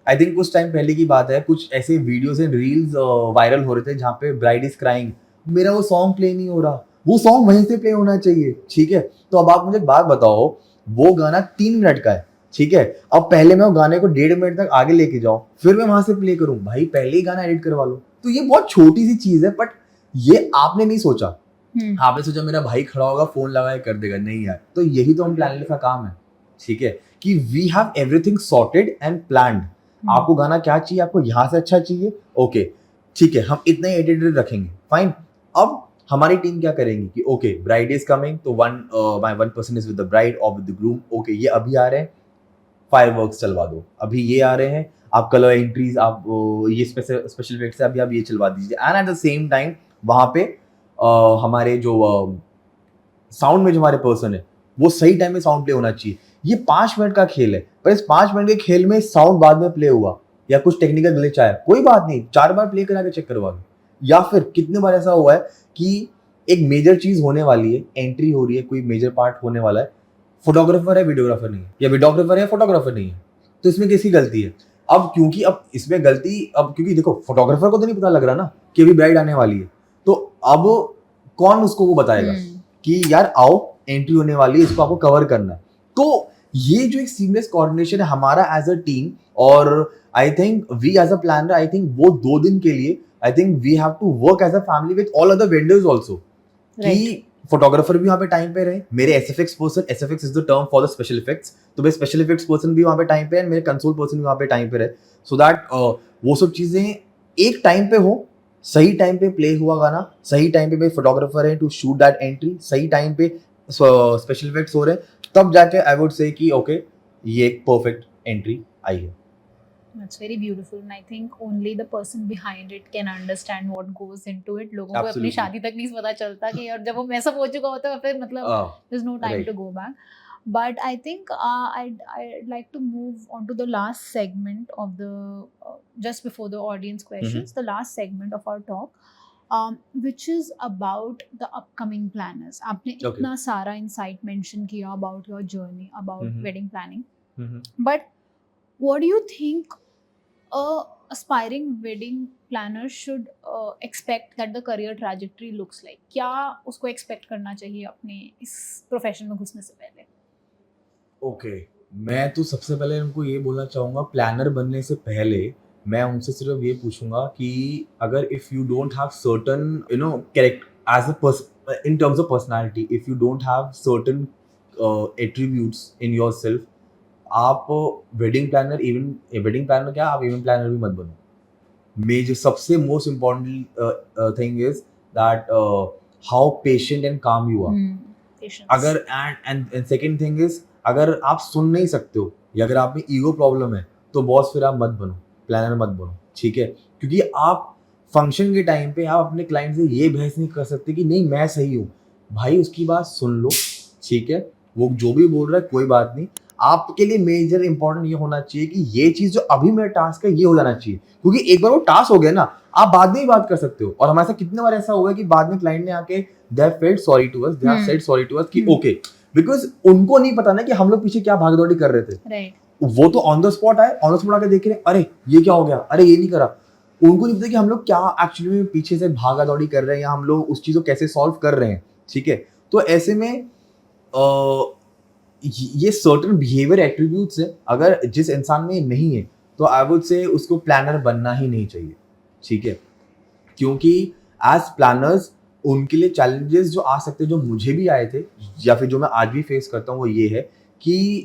आई थिंक कुछ टाइम पहले की बात है, कुछ ऐसे वीडियोस एंड रील्स वायरल हो रहे थे जहाँ पे ब्राइड इज क्राइंग, मेरा वो सॉन्ग प्ले नहीं हो रहा, वो सॉन्ग वहीं से प्ले होना चाहिए, ठीक है। तो अब आप मुझे एक बात बताओ, वो गाना 3 मिनट का है, ठीक है। अब पहले मैं वो गाने को 1.5 मिनट तक आगे लेके जाऊं, फिर मैं वहां से प्ले करूं, भाई पहले ही गाना एडिट करवा लो। तो ये बहुत छोटी सी चीज है, बट ये आपने नहीं सोचा। आपने सोचा मेरा भाई खड़ा होगा फोन लगाए कर देगा, नहीं यार। तो यही तो हम प्लानर का काम है, ठीक है, कि we have everything sorted and planned. आपको गाना क्या चाहिए, आपको यहाँ से अच्छा चाहिए, ओके ठीक है, हम इतना ही एडिटेड रखेंगे, फाइन। अब हमारी टीम क्या करेंगी कि ओके ब्राइड इज कमिंग, तो one person is with the bride और विद द ग्रूम, ओके ये अभी आ रहे हैं, फायरवर्क्स चलवा दो, अभी ये आ रहे हैं, आप कलर एंट्रीज, आप ये स्पेशल इफेक्ट्स है, अभी आप ये चलवा दीजिए। And at the same time वहां पे हमारे जो साउंड में जो हमारे पर्सन है वो सही टाइम में साउंड प्ले होना चाहिए। ये 5 मिनट का खेल है, पर इस 5 मिनट के खेल में साउंड बाद में प्ले हुआ या कुछ टेक्निकल ग्लिच आया, कोई बात नहीं, 4 बार प्ले करा के चेक करवा लो। या फिर कितने बार ऐसा हुआ है कि एक मेजर चीज होने वाली है, एंट्री हो रही है, कोई मेजर पार्ट होने वाला है, फोटोग्राफर है वीडियोग्राफर नहीं है, या वीडियोग्राफर है फोटोग्राफर नहीं है, तो इसमें किसकी गलती है? अब क्योंकि अब इसमें गलती, अब क्योंकि देखो फोटोग्राफर को तो नहीं पता लग रहा ना कि अभी ब्राइड आने वाली है, तो अब कौन उसको वो बताएगा कि यार आओ एंट्री होने वाली है, इसको आपको कवर करना है। तो ये जो एक सीमलेस कोऑर्डिनेशन है हमारा एज अ टीम, और I think we as a planner, I think वो 2 दिन के लिए I think we have to work as a family with all other vendors also, कि फोटोग्राफर भी वहाँ पे टाइम पे रहे, मेरे SFX person, SFX is the term for the special effects, तो मेरे स्पेशल इफेक्ट्स पर्सन भी वहाँ पे टाइम पे है, मेरे कंसोल पर्सन भी वहाँ पे टाइम पे रहे, सो दैट वो सब चीजें एक टाइम पे हो, सही टाइम पे प्ले हुआ गाना, सही टाइम पे फोटोग्राफर है टू शूट दैट एंट्री, सही टाइम पे स्पेशल इफेक्ट्स हो रहे हैं, तब जाके आई वुड से कि ओके ये एक परफेक्ट एंट्री आई है। That's very beautiful, and I think only the person behind it can understand what goes into it. लोगों को अपनी Absolutely. शादी तक नहीं पता चलता कि, और जब वो मैसअप हो चुका होता है फिर मतलब there's no time right. to go back. But I think I'd like to move on to the last segment of the just before the audience questions, the last segment of our talk, which is about the upcoming planners. आपने Okay. इतना सारा insight mention किया about your journey, about wedding planning, Mhm. but what do you think a aspiring wedding planner should expect that the career trajectory looks like? क्या उसको expect करना चाहिए अपने इस प्रोफेशन में घुसने से पहले? ओके मैं तो सबसे पहले उनको ये बोलना चाहूँगा, प्लानर बनने से पहले मैं उनसे सिर्फ ये पूछूंगा कि अगर if you don't have certain you know character as a in terms of personality, if you don't have certain attributes in your yourself wedding planner क्या, आप इवेंट प्लानर भी मत बनो। मेजर सबसे most important thing is that how patient and calm you are. Patience. अगर and second thing is, अगर आप सुन नहीं सकते हो या अगर आप में ईगो प्रॉब्लम है, तो बॉस फिर आप मत बनो, प्लानर मत बनो, ठीक है। क्योंकि आप फंक्शन के टाइम पे आप अपने क्लाइंट से ये बहस नहीं कर सकते कि नहीं मैं सही हूँ, भाई उसकी बात सुन लो, ठीक है, वो जो भी बोल रहा है कोई बात नहीं। आपके लिए मेजर इंपॉर्टेंट ये होना चाहिए कि ये चीज जो अभी मेरा टास्क है ये हो जाना चाहिए, क्योंकि एक बार वो टास्क हो गया ना, आप बाद में ही बात कर सकते हो। और हमारे साथ कितने बार ऐसा हुआ कि बाद में क्लाइंट ने आके they have failed sorry to us, they have said sorry to us कि ओके, बिकॉज उनको नहीं पता ना कि हम लोग पीछे क्या भागदौड़ी कर रहे थे, राइट। वो तो ऑन द स्पॉट आए, ऑन द स्पॉट आके देख रहे अरे ये क्या हो गया, अरे ये नहीं करा, उनको नहीं पता कि हम लोग क्या एक्चुअली में पीछे से भागा दौड़ी कर रहे हैं या हम लोग उस चीज को कैसे सॉल्व कर रहे हैं, ठीक है। तो ऐसे में ये सर्टेन बिहेवियर एट्रीब्यूट्स है, अगर जिस इंसान में नहीं है तो आई वुड से उसको प्लानर बनना ही नहीं चाहिए, ठीक है। क्योंकि एज प्लानर्स उनके लिए चैलेंजेस जो आ सकते हैं, जो मुझे भी आए थे या फिर जो मैं आज भी फेस करता हूँ, वो ये है कि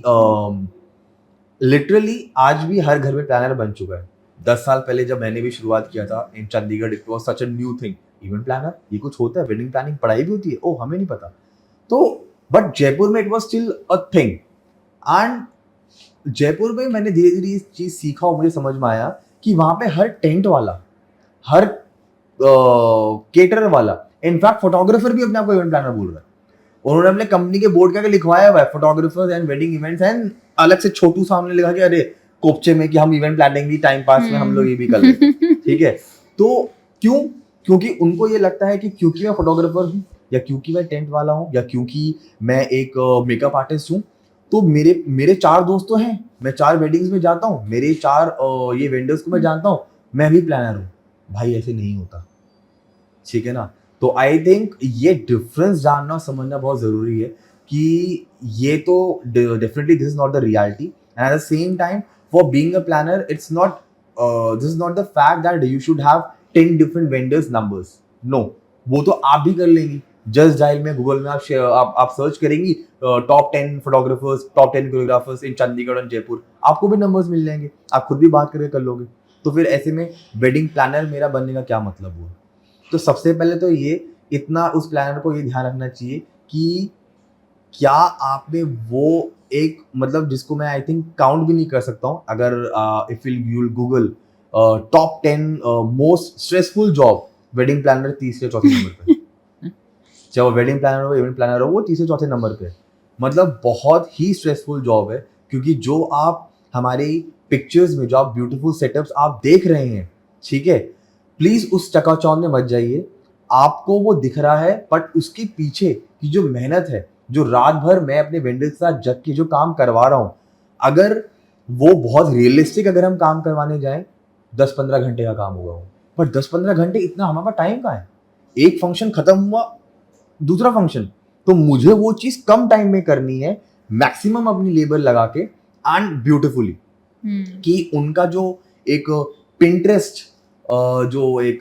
लिटरली आज भी हर घर में प्लानर बन चुका है। 10 साल पहले जब मैंने भी शुरुआत किया था in Chandigarh, it was such a new thing, event planner ये कुछ होता है, वेडिंग प्लानिंग पढ़ाई भी होती है, ओ हमें नहीं पता। तो बट जयपुर में it was still a thing, and Jaipur में मैंने धीरे धीरे इस चीज सीखा और मुझे समझ में आया कि वहां पे हर टेंट वाला, हर केटरर वाला, इनफैक्ट फोटोग्राफर भी अपने आप को इवेंट प्लानर बोल रहा है। उन्होंने अपने कंपनी के बोर्ड के आगे लिखवाया हुआ है photographers and wedding events, and अलग से छोटू सामने लिखा कि अरे कोपचे में कि हम इवेंट प्लानिंग भी टाइम पास में हम लोग ये भी कर लेते हैं, ठीक है। तो क्यों? क्योंकि उनको ये लगता है कि क्योंकि मैं फोटोग्राफर हूँ, या क्योंकि मैं टेंट वाला हूँ, या क्योंकि मैं एक मेकअप आर्टिस्ट हूँ, तो मेरे 4 दोस्त तो हैं, मैं 4 वेडिंग्स में जाता हूँ, मेरे 4 ये वेंडर्स को मैं जानता हूँ, मैं भी प्लानर हूँ। भाई ऐसे नहीं होता, ठीक है ना। तो आई थिंक ये डिफरेंस जानना समझना बहुत जरूरी है कि ये तो definitely this is not the reality, And at the same time, for being a planner, it's not this is not the fact that you should have 10 different vendors numbers. No, वो तो आप भी कर लेंगी. जस्ट डायल में Google में आप search करेंगी टॉप 10 फोटोग्राफर्स, टॉप 10 कोरियोग्राफर्स इन चंडीगढ़ और जयपुर, आपको भी नंबर्स मिल जाएंगे, आप खुद भी बात करके कर लोगे. तो फिर ऐसे में वेडिंग प्लानर मेरा बनने का क्या मतलब हुआ? तो सबसे पहले तो ये इतना उस प्लानर को ये ध्यान रखना चाहिए कि क्या आपने वो एक मतलब जिसको मैं आई थिंक काउंट भी नहीं कर सकता हूँ, अगर if you Google top 10 most stressful job, wedding planner तीसरे चौथे नंबर पे. चाहे वो वेडिंग प्लानर हो, इवेंट प्लानर हो, वो तीसरे चौथे नंबर पे. मतलब बहुत ही स्ट्रेसफुल जॉब है, क्योंकि जो आप हमारी पिक्चर्स में जो आप ब्यूटीफुल सेटअप्स आप देख रहे हैं, ठीक है, प्लीज उस चकाचौंध में मत जाइए. आपको वो दिख रहा है, बट उसके पीछे की जो मेहनत है, जो रात भर मैं अपने वेंडर के साथ जग के जो काम करवा रहा हूँ, अगर वो बहुत रियलिस्टिक अगर हम काम करवाने जाएं, 10-15 घंटे का काम होगा वो. पर 10-15 घंटे इतना हमारे पास टाइम कहाँ है? एक फंक्शन खत्म हुआ, दूसरा फंक्शन, तो मुझे वो चीज कम टाइम में करनी है, मैक्सिमम अपनी लेबर लगा के एंड ब्यूटिफुली. कि उनका जो एक पिंटरेस्ट जो एक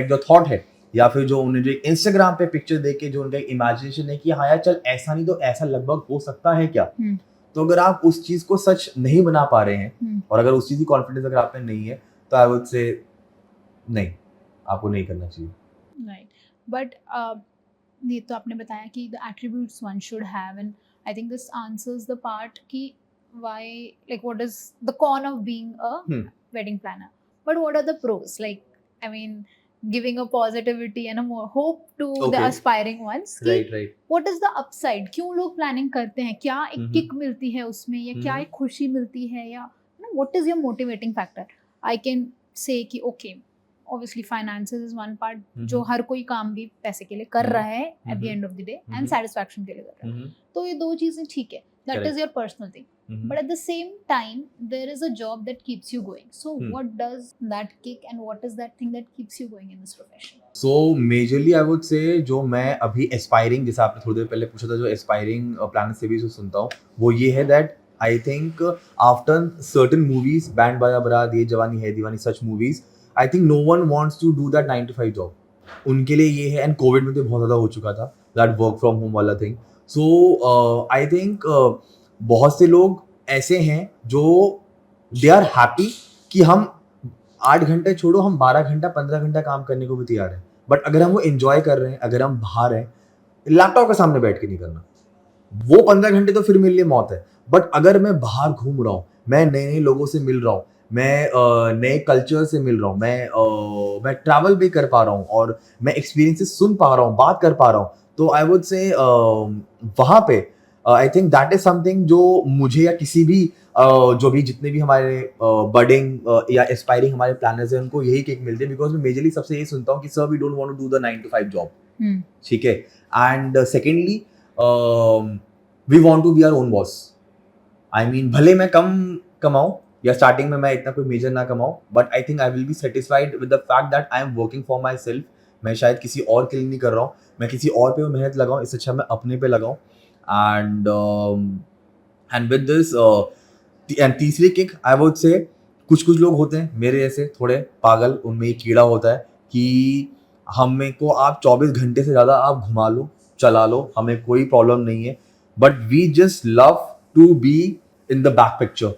जो थॉट है, या फिर जो उन्हें जो इंस्टाग्राम पे पिक्चर देख के जो उनका इमेजिनेशन है कि हाँ यार चल ऐसा नहीं तो ऐसा लगभग हो सकता है क्या, तो अगर आप उस चीज को सच नहीं बना पा रहे हैं, और अगर उस चीज की कॉन्फिडेंस अगर आप में नहीं है, तो आई वुड से नहीं, आपको नहीं करना चाहिए. राइट, बट ये तो आपने बताया कि the attributes one should have, and I think this answers the part कि why, like what is the con of being a wedding planner, but what are the pros? Like, I mean, giving a positivity and a more hope to the aspiring ones. Right. What is the upside? क्यों लोग planning करते हैं? क्या एक kick मिलती है उसमें, या क्या एक खुशी मिलती है, या what is your motivating factor? I can say कि okay, obviously finances is one part, जो हर कोई काम भी पैसे के लिए कर रहा है at the end of the day, and satisfaction के लिए कर रहा है, तो ये दो चीजें ठीक है, that is your personal thing. But at the same time, there is a job that keeps you going. So what does that kick, and what is that thing that keeps you going in this profession? So majorly I would say, जो मैं अभी aspiring, जैसे आपने थोड़ी देर पहले पूछा था, जो aspiring प्लानर से भी जो सुनता हूँ, वो ये है that I think after certain movies, band बाजा बारात, ये जवानी है दीवानी, such movies, I think no one wants to do that 9 to 5 job. उनके लिए ये है, and COVID में तो बहुत ज़्यादा हो चुका था that work from home वाला thing. So I think बहुत से लोग ऐसे हैं जो दे आर हैप्पी कि हम 8 घंटे छोड़ो, हम 12 घंटा 15 घंटा काम करने को भी तैयार हैं, बट अगर हम वो एंजॉय कर रहे हैं, अगर हम बाहर हैं, लैपटॉप के सामने बैठ के नहीं करना, वो 15 घंटे तो फिर मेरे लिए मौत है. बट अगर मैं बाहर घूम रहा हूँ, मैं नए नए लोगों से मिल रहा हूँ, मैं नए कल्चर से मिल रहा हूँ, मैं ट्रैवल भी कर पा रहा हूँ, और मैं एक्सपीरियंसेस सुन पा रहा हूँ, बात कर पा रहा हूँ, तो आई वुड से वहाँ पे I think that is something जो मुझे या किसी भी जो भी जितने भी हमारे बडिंग या एस्पायरिंग हमारे प्लानर्स हैं, उनको यही किक मिलती है. बिकॉज मैं मेजरली सबसे यही सुनता हूँ कि sir we don't want to do the 9 to 5 job, ठीक है, and secondly we want to be our own boss. I mean भले मैं कम कमाऊँ या स्टार्टिंग में मैं इतना कोई मेजर ना कमाऊँ, but I think I will be satisfied with the fact that I am working for myself. मैं शायद किसी और के लिए नहीं कर रहा हूँ, मैं किसी और पे मेहनत लगाऊँ, इससे अच्छा मैं अपने पे लगाऊँ. एंड विद दिस एंड तीसरी किक आई वुड से, कुछ लोग होते हैं मेरे जैसे थोड़े पागल, उनमें ये कीड़ा होता है कि हमें को आप 24 घंटे से ज़्यादा आप घुमा लो, चला लो, हमें कोई प्रॉब्लम नहीं है, but we just love to be in the back picture,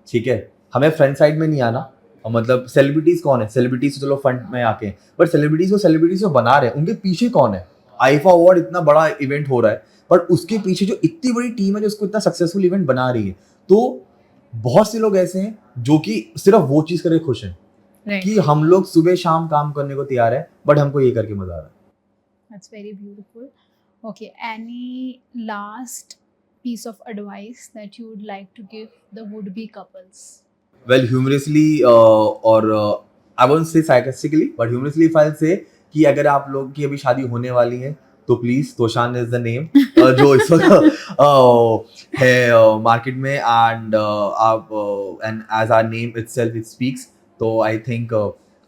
ठीक है, हमें फ्रंट साइड में नहीं आना. मतलब सेलिब्रिटीज कौन है, सेलिब्रिटीज चलो फ्रंट में आके, बट सेलिब्रिटीज को बना रहे हैं, उनके पीछे कौन है? आईफा अवार्ड इतना बड़ा इवेंट हो रहा है, पर उसके पीछे जो इतनी बड़ी टीम है जो उसको इतना सक्सेसफुल इवेंट बना रही है. तो बहुत से लोग ऐसे हैं जो कि सिर्फ वो चीज करके खुश हैं कि हम लोग सुबह शाम काम करने को तैयार है, बट हमको ये करके मजा आ रहा है. That's very beautiful. Okay, any last piece of advice that you would like to give the would-be couples? Well, humorously or I won't say sarcastically, but humorously if I'll say कि अगर आप लोग की अभी शादी होने वाली है, तो please Toshan is the name जो इस वक्त है मार्केट में, एंड आप and as our name itself it speaks. तो आई थिंक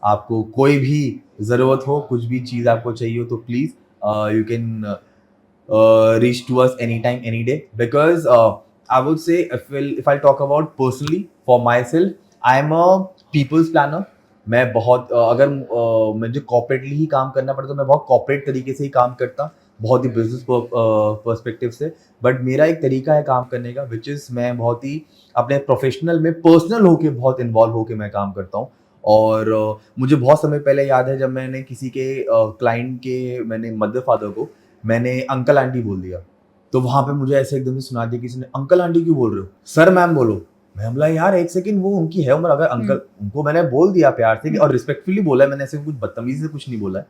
आपको कोई भी ज़रूरत हो, कुछ भी चीज़ आपको चाहिए हो, तो please you can reach to us any time any day. Because I would say if I talk about personally for myself, I am a people's planner. मैं बहुत अगर मुझे कॉर्पोरेटली ही काम करना पड़ता तो मैं बहुत कॉर्पोरेट तरीके से ही काम करता, बहुत ही बिजनेस पर्सपेक्टिव से. बट मेरा एक तरीका है काम करने का विच इज़ मैं बहुत ही अपने प्रोफेशनल में पर्सनल होके बहुत इन्वॉल्व होके मैं काम करता हूँ. और मुझे बहुत समय पहले याद है जब मैंने किसी के क्लाइंट के मैंने मदर फादर को मैंने अंकल आंटी बोल दिया. तो वहाँ पे मुझे ऐसे एकदम से सुना दिया किसी ने, अंकल आंटी क्यों बोल रहे हो, सर मैम बोलो. मैं बोला यार एक सेकंड, वो उनकी है उम्र, अगर अंकल उनको मैंने बोल दिया प्यार से और रिस्पेक्टफुली बोला है, मैंने ऐसे कुछ बदतमीजी से कुछ नहीं बोला है.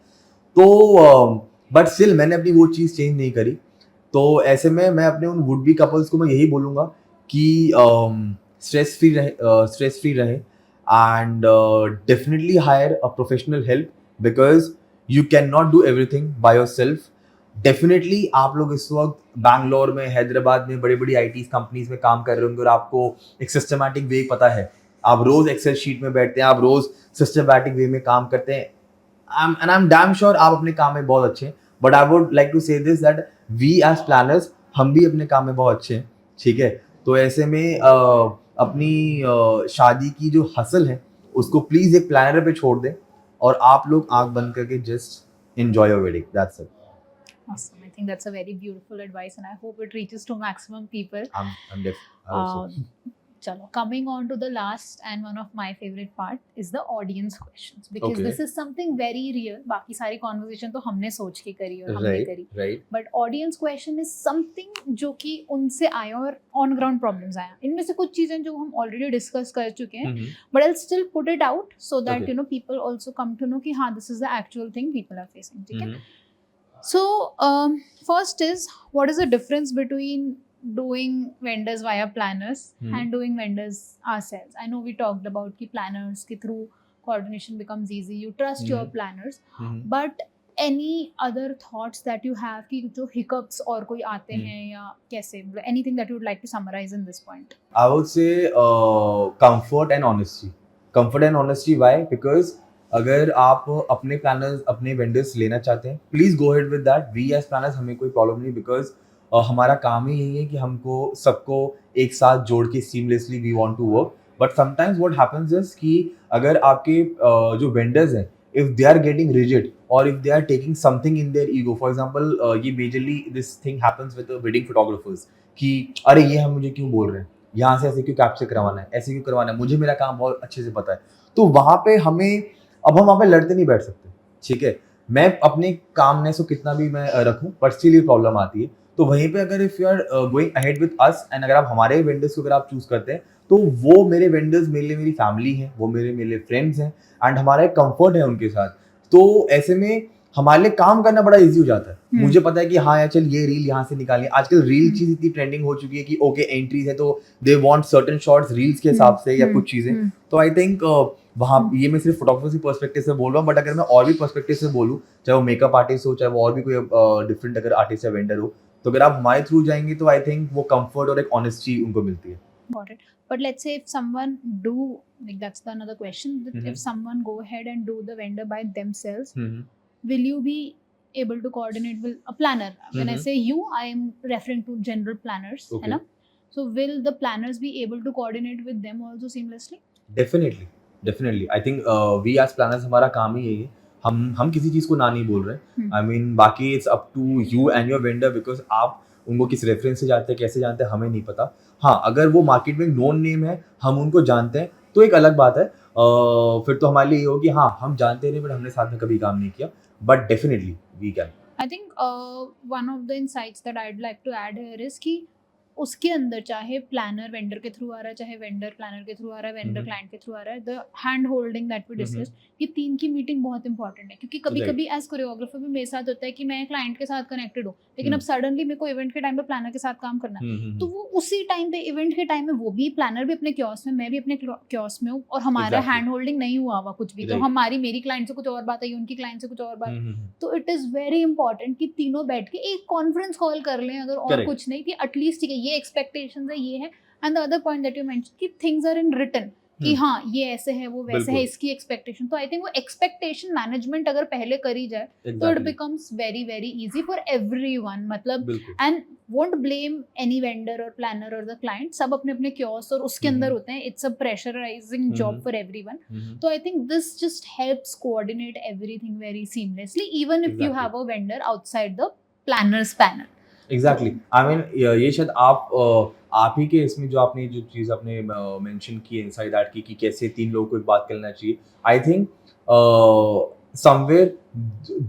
तो बट स्टिल मैंने अपनी वो चीज़ चेंज नहीं करी. तो ऐसे में मैं अपने उन वुड बी कपल्स को मैं यही बोलूँगा कि स्ट्रेस फ्री रहे and definitely higher a professional help because you can not do everything by your self. Definitely आप लोग इस वक्त बैंगलोर में, हैदराबाद में बड़ी बड़ी आईटी कंपनीज में काम कर रहे होंगे और आपको एक सिस्टमैटिक वे पता है. आप रोज एक्सेल शीट में बैठते हैं, आप रोज सिस्टमैटिक वे में काम करते हैं. And I am damn sure आप अपने काम में बहुत अच्छे हैं. But I would like to say this that we as planners, हम भी अपने काम में बहुत अच्छे हैं. ठीक है, तो ऐसे में अपनी शादी की जो हसल है उसको प्लीज एक प्लानर पे छोड़ दें और आप लोग आंख बंद करके just enjoy your wedding. That's it. Awesome. I think that's a very beautiful advice, and I hope it reaches to maximum people. I'm also. Chalo, coming on to the last and one of my favorite part is the audience questions, because Okay. this is something very real. बाकी सारी conversation तो हमने सोच के करी और हमने करी. Right. But audience question is something जो कि उनसे आया और on ground problems आया. इनमें से कुछ चीजें जो हम already discuss कर चुके हैं, but I'll still put it out so that Okay. you know people also come to know कि हाँ this is the actual thing people are facing. ठीक है? So, first is, what is the difference between doing vendors via planners and doing vendors ourselves? I know we talked about कि planners के through coordination becomes easy, you trust your planners, but any other thoughts that you have कि जो hiccups और कोई आते हैं या कैसे, anything that you would like to summarize in this point? I would say comfort and honesty. Comfort and honesty, why? Because अगर आप अपने प्लानर्स, अपने वेंडर्स लेना चाहते हैं, please go head with that. We as planners हमें कोई problem नहीं, बिकॉज हमारा काम ही यही है कि हमको सबको एक साथ जोड़ के seamlessly we want to work. But sometimes what happens is कि अगर आपके जो वेंडर्स हैं, if they are getting rigid or if they are taking something in their ego, for example ये majorly this thing happens with the wedding photographers कि अरे ये हम मुझे क्यों बोल रहे हैं, यहाँ से ऐसे क्यों कैप्चर करवाना है, ऐसे क्यों करवाना है, मुझे मेरा काम बहुत अच्छे से पता है. तो वहाँ पे हमें, अब हम वहाँ पे लड़ते नहीं बैठ सकते. ठीक है, मैं अपने कामनेस को कितना भी मैं रखूँ बट स्टिल ये प्रॉब्लम आती है. तो वहीं पे अगर if you are going ahead with us and अगर आप हमारे वेंडर्स को अगर आप चूज करते हैं तो वो मेरे वेंडर्स मेरे लिए मेरी फैमिली है, वो मेरे फ्रेंड्स हैं एंड हमारा एक कंफर्ट है उनके साथ. तो ऐसे में हमारे लिए काम करना बड़ा इजी हो जाता है. मुझे पता है कि हाँ यार चल ये रील यहाँ से निकालिए. आजकल रील चीज इतनी ट्रेंडिंग हो चुकी है कि ओके एंट्रीज है तो they want certain shots reels के हिसाब से या कुछ चीजें. तो आई थिंक वहाँ ये मैं सिर्फ फोटोग्राफी पर्सपेक्टिव से बोल रहा हूँ, बट अगर मैं और भी पर्सपेक्टिव से बोलूँ, चाहे वो मेकअप आर्टिस्ट हो, चाहे वो और भी कोई डिफरेंट अगर आर्टिस्ट या वेंडर हो, तो अगर आप हमारे थ्रू जाएंगे तो आई थिंक वो कंफर्ट और एक ऑनेस्टी उनको मिलती है. Got it. But let's say if someone do, like that's the another question, that if someone go ahead and do the vendor by themselves, will you be able to coordinate with a planner? When I say you, I am referring to general planners, Okay. है ना? So will the planners be able to coordinate with them also seamlessly? Definitely I think we as planners हमारा काम ही यही है. हम किसी चीज़ को ना नहीं बोल रहे हैं. आई मीन बाकी it's up to you and your vendor, because आप उनको किस रेफरेंस से जानते हैं, कैसे जानते हैं, हमें नहीं पता. हाँ, अगर वो मार्केट में नोन नेम है, हम उनको जानते हैं, तो एक अलग बात है. फिर तो हमारे लिए ये हो कि हाँ हम जानते नहीं बट हमने साथ में कभी काम नहीं किया. But definitely we can. I think one of the insights that I'd like to add here is कि उसके अंदर चाहे प्लानर वेंडर के थ्रू आ रहा है, चाहे वेंडर प्लानर के थ्रू आ रहा है, वेंडर क्लाइंट के थ्रू आ रहा है, the hand holding that we discuss, ये तीन की मीटिंग बहुत इंपॉर्टेंट है. क्योंकि कभी कभी एज कोरियोग्राफर भी मेरे साथ होता है कि मैं क्लाइंट के साथ कनेक्टेड हूँ, लेकिन अब सडनली मेरे को इवेंट के टाइम पे प्लानर के साथ काम करना है. तो वो उसी टाइम पे इवेंट के टाइम में वो भी प्लानर भी अपने क्योस में, मैं भी अपने क्योस में हूँ, और हमारा हैंड होल्डिंग नहीं हुआ हुआ कुछ भी. तो हमारी मेरी क्लाइंट से कुछ और बात आई, उनकी क्लाइंट से कुछ और बात. तो इट इज वेरी इंपॉर्टेंट कि तीनों बैठ के एक कॉन्फ्रेंस कॉल कर लें, अगर और कुछ नहीं कि एटलीस्ट ठीक है ये एक्सपेक्टेशन है, ये है. And the other point that you mention कि थिंग्स आर इन रिटन कि हाँ ये ऐसे है, वो वैसे है, इसकी एक्सपेक्टेशन. तो आई थिंक वो एक्सपेक्टेशन मैनेजमेंट अगर पहले करी जाए तो it becomes very very easy for everyone. मतलब and won't blame any vendor or planner or the client, सब अपने अपने क्योर्स और उसके अंदर होते हैं, it's a pressurising job for everyone. तो I think this just helps coordinate everything very seamlessly even if you have a vendor outside the planners panel. Exactly, I mean ये शायद आप ही के इसमें जो आपने जो चीज़ आपने मेंशन की इनसाइड दैट की कि कैसे तीन लोगों को एक बात करना चाहिए. आई थिंक समवेयर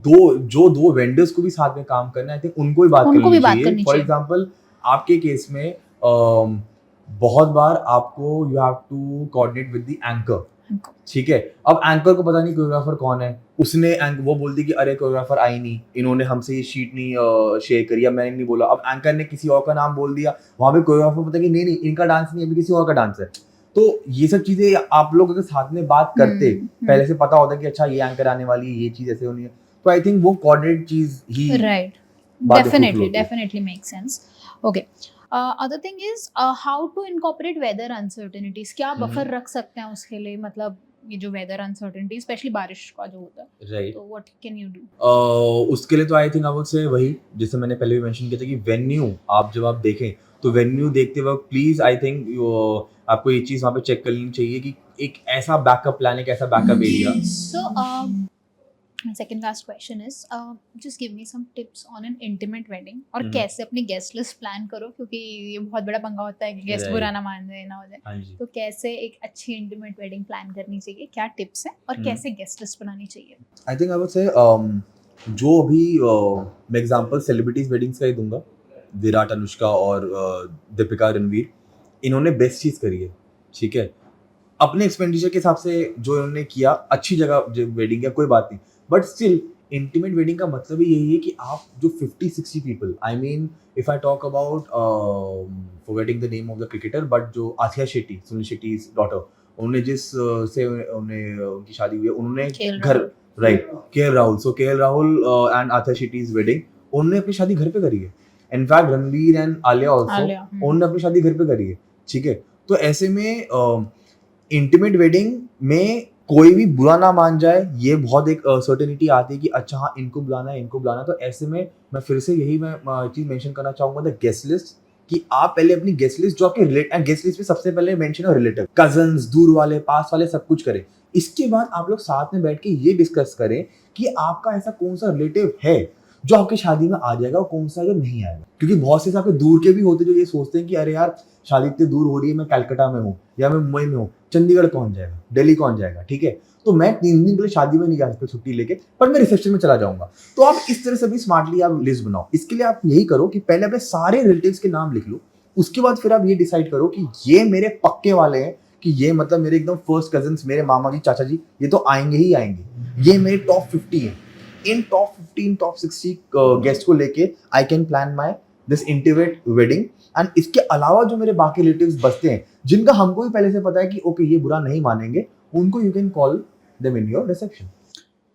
दो वेंडर्स को भी साथ में काम करना है, आई थिंक उनको भी बात उनको भी बात करनी करनी चाहिए. फॉर चाहिए. एग्जांपल आपके केस में बहुत बार आपको you have to coordinate with the anchor. ठीक है, अब एंकर को पता नहीं कोरियोग्राफर कौन है, उसने वो बोलती कि अरे कोरियोग्राफर आई नहीं, इन्होंने हमसे ये शीट नहीं शेयर करी, अब मैंने नहीं बोला, अब एंकर ने किसी और का नाम बोल दिया, वहां पे कोरियोग्राफर पता कि नहीं नहीं इनका डांस नहीं, अभी किसी और का डांस है. तो ये सब चीजें आप लोग अगर साथ में बात करते पहले से पता होता कि अच्छा ये एंकर आने वाली है, ये चीज ऐसे होनी है, तो आई थिंक वो कोऑर्डिनेट चीज ही right. Definitely makes sense. Okay. Other thing is how to incorporate weather uncertainties. क्या बफर रख सकते हैं उसके लिए, मतलब ये जो वेदर अनसर्टेनिटी स्पेशली बारिश का जो होता है, राइट. तो व्हाट कैन यू डू? उसके लिए तो आई थिंक आई वुड से वही जैसे मैंने पहले भी मेंशन किया था कि वेन्यू जब आप देखें तो वेन्यू देखते वक्त प्लीज आई थिंक आपको ये चीज वहाँ पे चेक कर लेनी चाहिए कि एक ऐसा बैकअप प्लान, एक ऐसा backup area. So my second last question is just give me some tips on an intimate wedding और कैसे अपनी गेस्ट लिस्ट प्लान करो, क्योंकि ये बहुत बड़ा पंगा होता है कि गेस्ट बुरा ना मान जाए ना हो जाए. तो कैसे एक अच्छी इंटीमेट वेडिंग प्लान करनी चाहिए, क्या टिप्स है और कैसे गेस्ट लिस्ट बनानी चाहिए? आई थिंक आई वुड से जो अभी मैं एग्जांपल सेलिब्रिटीज वेडिंग्स का ही दूंगा, विराट, अनुष्का और दीपिका, रणवीर, इन्होंने बेस्ट चीज करी है. ठीक है, अपने एक्सपेंडिचर के हिसाब से जो इन्होंने किया, अच्छी जगह वेडिंग है, कोई बात नहीं, बट स्टिल इंटीमेट वेडिंग का मतलब ही यही है कि आप जो 50-60 people, I mean if I talk about forgetting the name of the cricketer, but जो आथिया शेट्टी, सुनील शेट्टी डॉटर, उन्होंने जिस से उनकी शादी हुई है, उन्होंने घर, right, KL Rahul, so KL Rahul and Athiya Shetty's wedding, उन्होंने अपनी शादी घर पे करी है. In fact Ranveer and Alia also, उन्होंने अपनी शादी घर पे करी है. ठीक है, तो ऐसे में इंटीमेट वेडिंग में कोई भी बुरा ना मान जाए, ये बहुत एक सर्टेनिटी आती है कि अच्छा हाँ इनको बुलाना है, इनको बुलाना. तो ऐसे में मैं फिर से यही मैं चीज मेंशन करना चाहूंगा, द गेस्ट लिस्ट, कि आप पहले अपनी गेस्ट लिस्ट जो आपके रिलेटिव, गेस्ट लिस्ट में सबसे पहले मेंशन है रिलेटिव, कजन्स, दूर वाले, पास वाले, सब कुछ करें. इसके बाद आप लोग साथ में बैठ के ये डिस्कस करें कि आपका ऐसा कौन सा रिलेटिव है जो आपकी शादी में आ जाएगा और कौन सा जो नहीं आएगा. क्योंकि बहुत से आपके दूर के भी होते जो ये सोचते हैं कि अरे यार शादी इतनी दूर हो रही है, मैं कलकत्ता में हूँ या मैं मुंबई में हूँ, चंडीगढ़ कौन जाएगा, दिल्ली कौन जाएगा. ठीक है, तो मैं 3 दिन के लिए शादी में नहीं जा सकता छुट्टी लेके, पर मैं रिसेप्शन में चला जाऊंगा. तो आप इस तरह से भी स्मार्टली आप लिस्ट बनाओ. इसके लिए आप यही करो कि पहले अपने सारे रिलेटिव्स के नाम लिख लो, उसके बाद फिर आप ये डिसाइड करो कि ये मेरे पक्के वाले हैं, कि ये मतलब मेरे एकदम फर्स्ट कजन्स, मेरे मामा जी, चाचा जी, ये तो आएंगे ही आएंगे, ये मेरे टॉप 50 हैं. इन टॉप 15, टॉप 60 गेस्ट को लेके I can plan my this intimate wedding. And इसके अलावा जो मेरे बाकी रिलेटिव्स बचते हैं, जिनका हमको भी पहले से पता है कि ओके ये बुरा नहीं मानेंगे, उनको you can call them in your reception.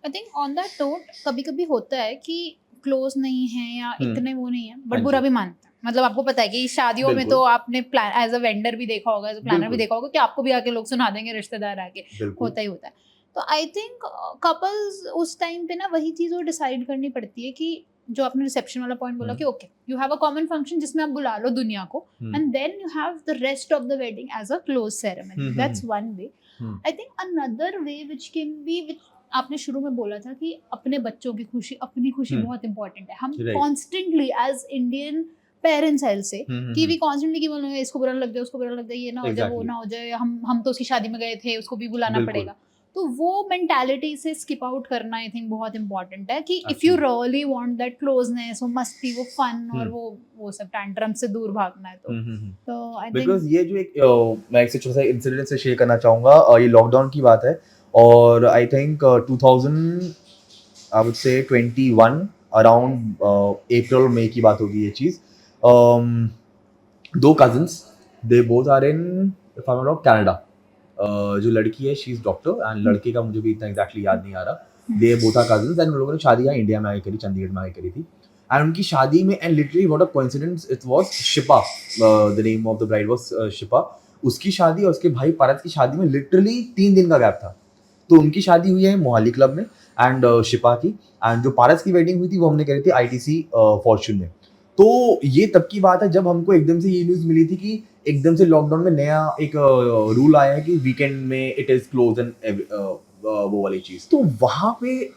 I think on that note कभी-कभी होता है कि क्लोज नहीं है या इतने वो नहीं है, बट बुरा भी मानते हैं. मतलब आपको पता है कि शादियों में तो आपने प्लान एज अ वेंडर भी देखा होगा, एज अ प्लानर भी देखा होगा कि आपको भी आके लोग सुना देंगे, रिश्तेदार आके, होता ही होता है. तो आई थिंक कपल्स उस टाइम पे ना वही चीज़ वो डिसाइड करनी पड़ती है कि जो आपने रिसेप्शन वाला पॉइंट बोला कि okay you have a common function जिसमें आप बुला लो दुनिया को, and then you have the rest of the wedding as a close ceremony. That's one way. I think another way which can be, आपने शुरू में बोला था कि अपने बच्चों की खुशी, अपनी खुशी बहुत इंपॉर्टेंट है. हम constantly as Indian parents health से कि भी कॉन्स्टेंटली कि बोलो इसको बुरा लग जाए, उसको बुरा लग जाए, ये ना हो जाए, वो ना हो जाए, हम तो उसकी शादी में गए थे, उसको भी बुलाना पड़ेगा. तो वो मेंटालिटी से स्किप आउट करना आई थिंक बहुत इंपॉर्टेंट है कि if you really want that closeness, वो मस्ती, वो फन और वो सब टैंट्रम से दूर भागना है, तो आई थिंक बिकॉज़ ये जो एक मैं एक छोटा सा इंसिडेंट से शेयर करना चाहूंगा. ये लॉकडाउन की बात है और आई थिंक 2000 आई वुड से 21 अराउंड अप्रैल मई की बात होगी ये चीज. दो cousins, they both are in if I am not Canada. जो लड़की है शी इज डॉक्टर एंड लड़के का मुझे भी इतना एग्जैक्टली याद नहीं आ रहा. They both are cousins and उन लोगों ने शादी यहाँ इंडिया में आके करी, चंडीगढ़ में आके करी थी. एंड उनकी शादी में, and literally what a coincidence, it was Shifa, the name of the bride was Shifa. उसकी शादी और उसके भाई पारस की शादी में लिटरली 3 दिन का गैप था. तो उनकी शादी हुई है मोहाली क्लब में एंड शिपा की, एंड जो पारस की वेडिंग हुई थी वो हमने करी थी आईटीसी फॉर्च्यून में. तो ये तब की बात है जब हमको एकदम से ये न्यूज़ मिली थी कि एकदम से लॉकडाउन में नया एक रूल आया है कि वीकेंड में इट इज़ क्लोज एंड वो वाली चीज़। तो वहाँ पे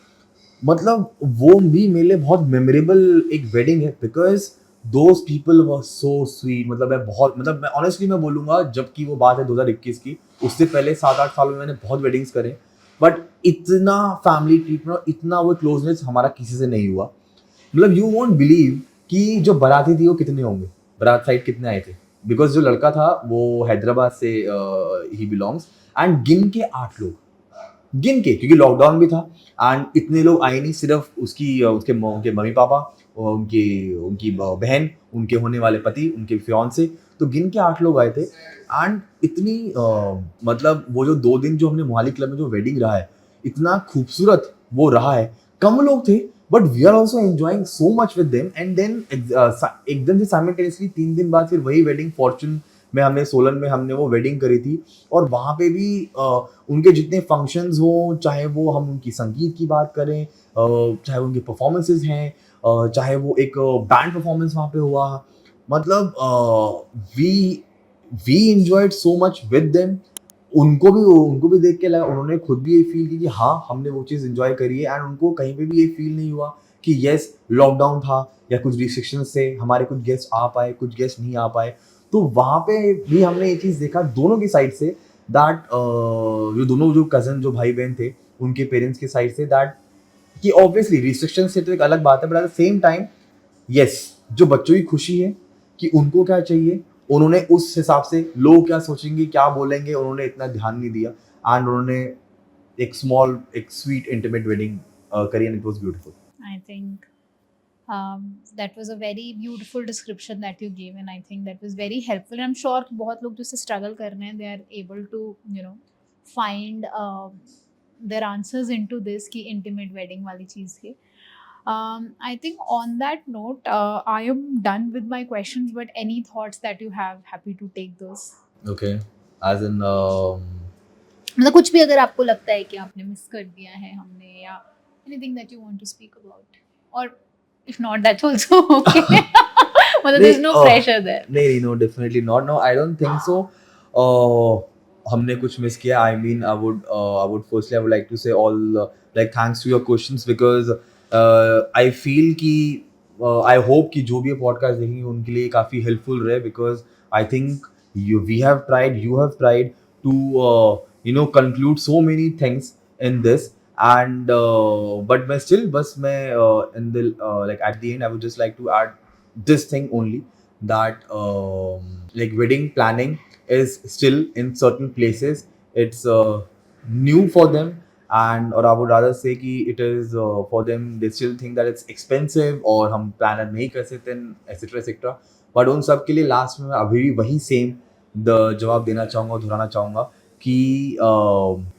मतलब वो भी मेरे लिए बहुत मेमोरेबल एक वेडिंग है because those people were so sweet. मतलब मैं बहुत मतलब मैं ऑनेस्टली मैं बोलूँगा जबकि वो बात है 2021 की, उससे पहले 7-8 सालों में मैंने बहुत वेडिंग्स करे, बट इतना फैमिली ट्रीटमेंट और इतना वो क्लोज़नेस हमारा किसी से नहीं हुआ। मतलब यू वोंट बिलीव कि जो बाराती थी वो कितने होंगे, बारात साइड कितने आए थे। बिकॉज़ जो लड़का था वो हैदराबाद से ही बिलॉन्ग्स एंड गिन के 8 लोग। गिन के, क्योंकि लॉकडाउन भी था एंड इतने लोग आए नहीं, सिर्फ उनके मम्मी पापा और उनकी उनकी बहन, उनके होने वाले पति, उनके फियांसे, तो गिन के 8 लोग आए थे एंड इतनी मतलब वो जो 2 दिन जो हमने मोहाली क्लब में जो वेडिंग रहा है, इतना खूबसूरत वो रहा है। कम लोग थे but we are also enjoying so much with them and then एकदम से साइमल्टेनियसली 3 दिन बाद फिर वही वेडिंग फॉर्च्यून में हमने सोलन में हमने वो वेडिंग करी थी। और वहाँ पे भी उनके जितने फंक्शंस हों, चाहे वो हम उनकी संगीत की बात करें, चाहे उनके परफॉर्मेंसेस हैं, चाहे वो एक बैंड परफॉर्मेंस वहाँ पे हुआ, मतलब we we enjoyed so much with them. उनको भी देख के लगा, उन्होंने खुद भी ये फील की कि हाँ हमने वो चीज़ एंजॉय करी है एंड उनको कहीं पे भी ये फील नहीं हुआ कि यस लॉकडाउन था या कुछ रिस्ट्रिक्शंस से हमारे कुछ गेस्ट आ पाए, कुछ गेस्ट नहीं आ पाए। तो वहाँ पे भी हमने ये चीज़ देखा दोनों की साइड से दैट जो दोनों जो कज़न जो भाई-बहन थे, उनके पेरेंट्स की साइड से दैट कि ऑब्वियसली रिस्ट्रिक्शन से तो एक अलग बात है but at the same time yes जो बच्चों की खुशी है कि उनको क्या चाहिए, उन्होंने उस हिसाब से लोग क्या सोचेंगे, क्या बोलेंगे, उन्होंने इतना ध्यान नहीं दिया एंड उन्होंने एक स्वीट इंटीमेट वेडिंग करी and it was beautiful. I think that was a very beautiful description that you gave, and I think that was very helpful. I'm sure कि बहुत लोग जो से struggle कर रहे हैं, they are able to find their answers into this कि intimate wedding वाली चीज़ के. I think on that note, I am done with my questions. But any thoughts that you have, happy to take those. Okay as in मतलब कुछ भी अगर आपको लगता है कि आपने मिस कर दिया है हमने, या anything that you want to speak about, or if not, that's also okay. मतलब there's no pressure there. नहीं, no definitely not, no I don't think so. हमने कुछ मिस किया, I mean I would firstly I would like to say all like thanks to your questions because I feel कि I hope कि जो भी ये podcast देखेंगे उनके लिए काफ़ी हेल्पफुल रहे because I think you have tried to conclude so many things in this and but मैं still बस मैं in the like at the end I would just like to add this thing only that like wedding planning is still in certain places it's new for them and or I would rather say कि it is for them they still think that it's expensive और हम planner नहीं कर सकते etc etc but उन सब के लिए लास्ट में मैं अभी भी वही सेम द जवाब देना चाहूँगा दोहराना चाहूँगा कि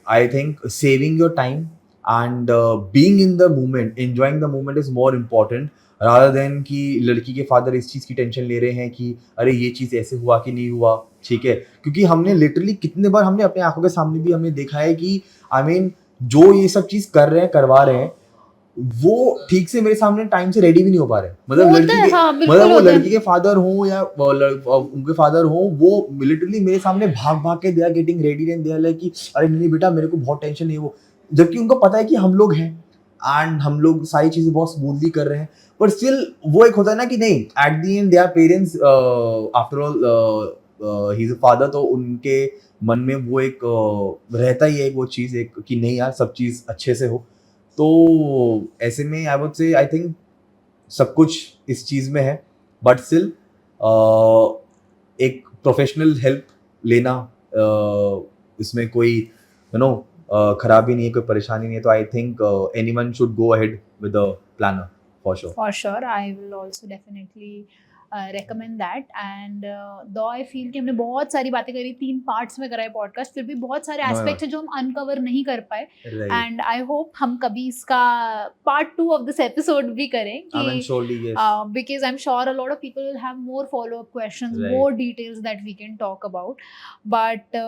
I think saving your time and being in the moment enjoying the moment is more important rather than कि लड़की के फादर इस चीज़ की टेंशन ले रहे हैं कि अरे ये चीज़ ऐसे हुआ कि नहीं हुआ, ठीक है। क्योंकि हमने लिटरली कितने बार हमने अपने आंखों के सामने भी हमने देखा है कि आई मीन जो ये सब चीज़ कर रहे हैं करवा रहे हैं वो ठीक से मेरे सामने टाइम से रेडी भी नहीं हो पा रहे। मतलब होता लड़की है, के हाँ मतलब बिल्कुल वो होता है. लड़की के फादर हों या उनके फादर हों वो लिटरली मेरे सामने भाग-भाग के they are getting ready and they are like कि अरे नहीं बेटा मेरे को बहुत टेंशन है वो। जबकि उनको पता है कि हम लोग हैं एंड हम लोग सारी चीज़ें बहुत स्मूथली कर रहे हैं। बट स्टिल वो एक होता है ना कि नहीं at the end they are parents after all he is a father तो उनके मन में वो एक रहता ही है वो चीज़ एक कि नहीं यार सब चीज़ अच्छे से हो। तो ऐसे में आई वुड से आई थिंक सब कुछ इस चीज़ में है बट स्टिल एक प्रोफेशनल हेल्प लेना इसमें कोई खराबी नहीं है, कोई परेशानी नहीं है। तो I think anyone should go ahead with a planner for sure. For sure, I will also definitely recommend that. And though I feel कि हमने बहुत सारी बातें करी, 3 पार्ट्स में करा है पॉडकास्ट, फिर भी बहुत सारे हाँ। एस्पेक्ट्स हैं जो हम अनकवर नहीं कर पाए. राइट एंड आई होप हम कभी इसका पार्ट 2 ऑफ दिस एपिसोड भी करें आई मीन कि surely yes because I'm sure a lot of people will have more follow-up questions, right more details that we can talk about. But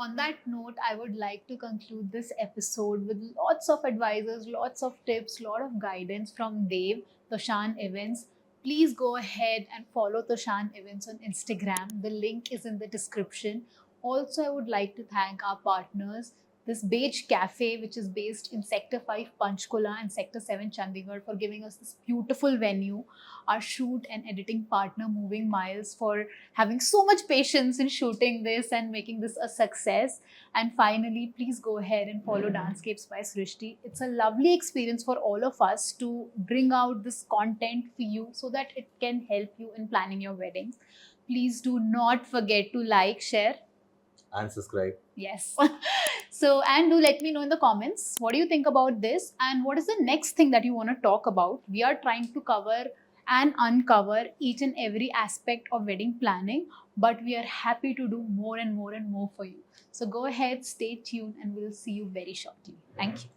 on that note, I would like to conclude this episode with lots of advices, lots of tips, lot of guidance from Dave, Toshan, Evans. please go ahead and follow Toshan Events on Instagram. The link is in the description. Also, I would like to thank our partners, this Beige Cafe, which is based in Sector 5 Panchkula and Sector 7 Chandigarh, for giving us this beautiful venue. Our shoot and editing partner, Moving Miles, for having so much patience in shooting this and making this a success. And finally, please go ahead and follow Dancecapes by Srishti. It's a lovely experience for all of us to bring out this content for you so that it can help you in planning your wedding. Please do not forget to like, share. And subscribe. Yes. So, and do let me know in the comments what do you think about this and what is the next thing that you want to talk about. We are trying to cover and uncover each and every aspect of wedding planning, but we are happy to do more and more and more for you. So, go ahead, stay tuned, and we'll see you very shortly. Thank you.